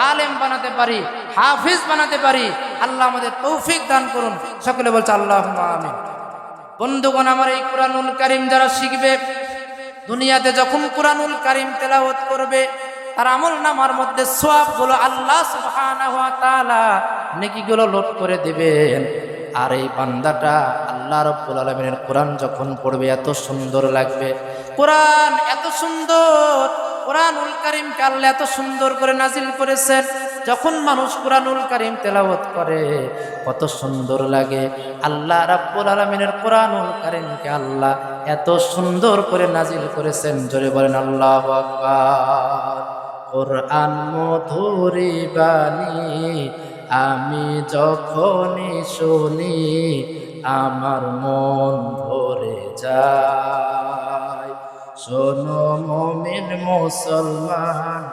আলেম বানাতে পারি, হাফিজ বানাতে পারি। আল্লাহ আমাদের তৌফিক দান করুন। সকলে বলছে আল্লাহুম্মা আমিন। বন্ধুগণ, আমার এই কুরআনুল কারীম যারা শিখবে, দুনিয়াতে যখন কুরআনুল কারীম তেলাওয়াত করবে, তার আমল নামার মধ্যে সওয়াবগুলো আল্লাহ সুবহানাহু ওয়া তাআলা নেকিগুলো লোড করে দিবেন। আর এই বান্দাটা আল্লাহ রাব্বুল আলামিনের কোরআন যখন পড়বে, এত সুন্দর লাগবে। কোরআন এত সুন্দর, কোরআনুল কারীমকে আল্লাহ এত সুন্দর করে নাজিল করেছেন। যখন মানুষ কোরআনুল কারীম তেলাওয়াত করে, কত সুন্দর লাগে। আল্লাহ রাব্বুল আলামিনের কোরআনুল কারীমকে আল্লাহ এত সুন্দর করে নাজিল করেছেন। জোরে বলেন আল্লাহু আকবার। কোরআন মধুরী বাণী, আমি যখনই শুনি আমার মন ভরে যায়। শোনো মুমিন মুসলমান,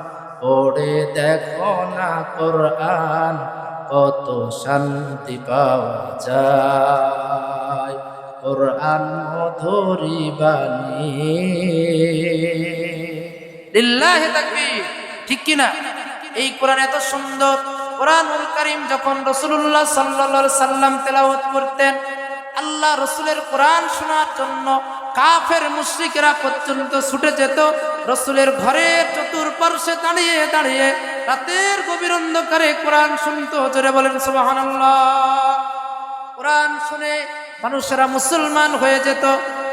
পড়ে দেখো না কোরআন, কত শান্তি পাওয়া যায়। কোরআন মধুরী বাণী। লিল্লাহি তাকবীর। ঠিক কিনা? এই কোরআন এত সুন্দর। কোরআনুল কারীম যখন রাসূলুল্লাহ সাল্লাল্লাহু আলাইহি সাল্লাম তেলাওয়াত করতেন, আল্লাহ রাসূলের কোরআন শোনার জন্য কাফের মুশরিকরা পর্যন্ত ছুটে যেত। রাসূলের ঘরের চতুর্পার্শ্বে দাঁড়িয়ে দাঁড়িয়ে রাতের গভীর অন্ধকারে কোরআন শুনতো। জোরে বলেন সুবহানাল্লাহ। কোরআন শুনে মানুষেরা মুসলমান হয়ে যেত।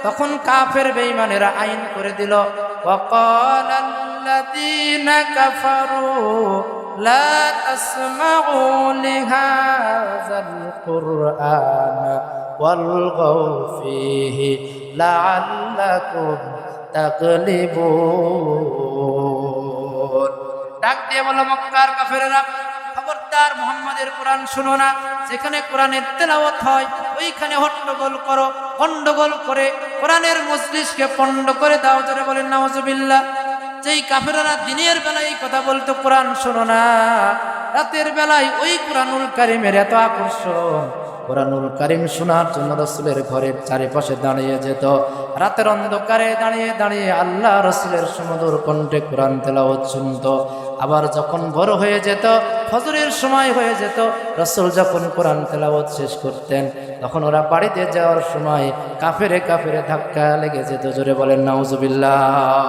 তখন কাফের বেঈমানেরা আইন করে দিল, ওয়াকালাল্লাযীনা কাফারু লা তাসমাউ লিহাযাল কুরআন ওয়ালগাউ ফীহি লাআল্লাকুম তাগলিবুন। ডাক দিয়ে বলো মক্কার কাফেরেরা, খবরদার মুহাম্মাদের কোরআন শুনো না। যেখানে কোরআনের তেলাওয়াত হয় ওইখানে হট্টগোল করো, গন্ডগোল করে কোরআনের মজলিসকে পণ্ড করে দাও। জোরে বলেন নাউজুবিল্লাহ। যেই কাফেরেরা দিনের বেলায় এই কথা বলতো কোরআন শোনো না, রাতের বেলায় ওই কোরআনুল কারীমের এত আকর্ষণ, কোরআনুল কারীম শোনার জন্য রাসূলের ঘরের চারিপাশে দাঁড়িয়ে যেত। রাতের অন্ধকারে দাঁড়িয়ে দাঁড়িয়ে আল্লাহ রাসূলের সুমধুর কণ্ঠে কোরআন তেলাওয়াত শুনত। আবার যখন ভোর হয়ে যেত, ফজরের সময় হয়ে যেত, রাসূল যখন কোরআন তেলাওয়াত শেষ করতেন, তখন ওরা বাড়িতে যাওয়ার সময় কাফেরে কাফেরে ধাক্কা লেগে যেত। জোরে বলেন নাউজুবিল্লাহ।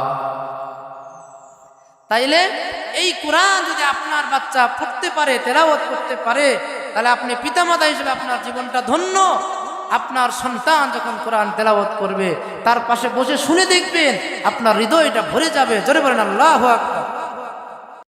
তাইলে এই কোরআন যদি আপনার বাচ্চা পড়তে পারে, তেলাওয়াত করতে পারে, তাহলে আপনি পিতামাতা হিসেবে আপনার জীবনটা ধন্য। আপনার সন্তান যখন কোরআন তেলাওয়াত করবে, তার পাশে বসে শুনে দেখবেন, আপনার হৃদয়টা ভরে যাবে। জোরে বলেন আল্লাহু আকবার।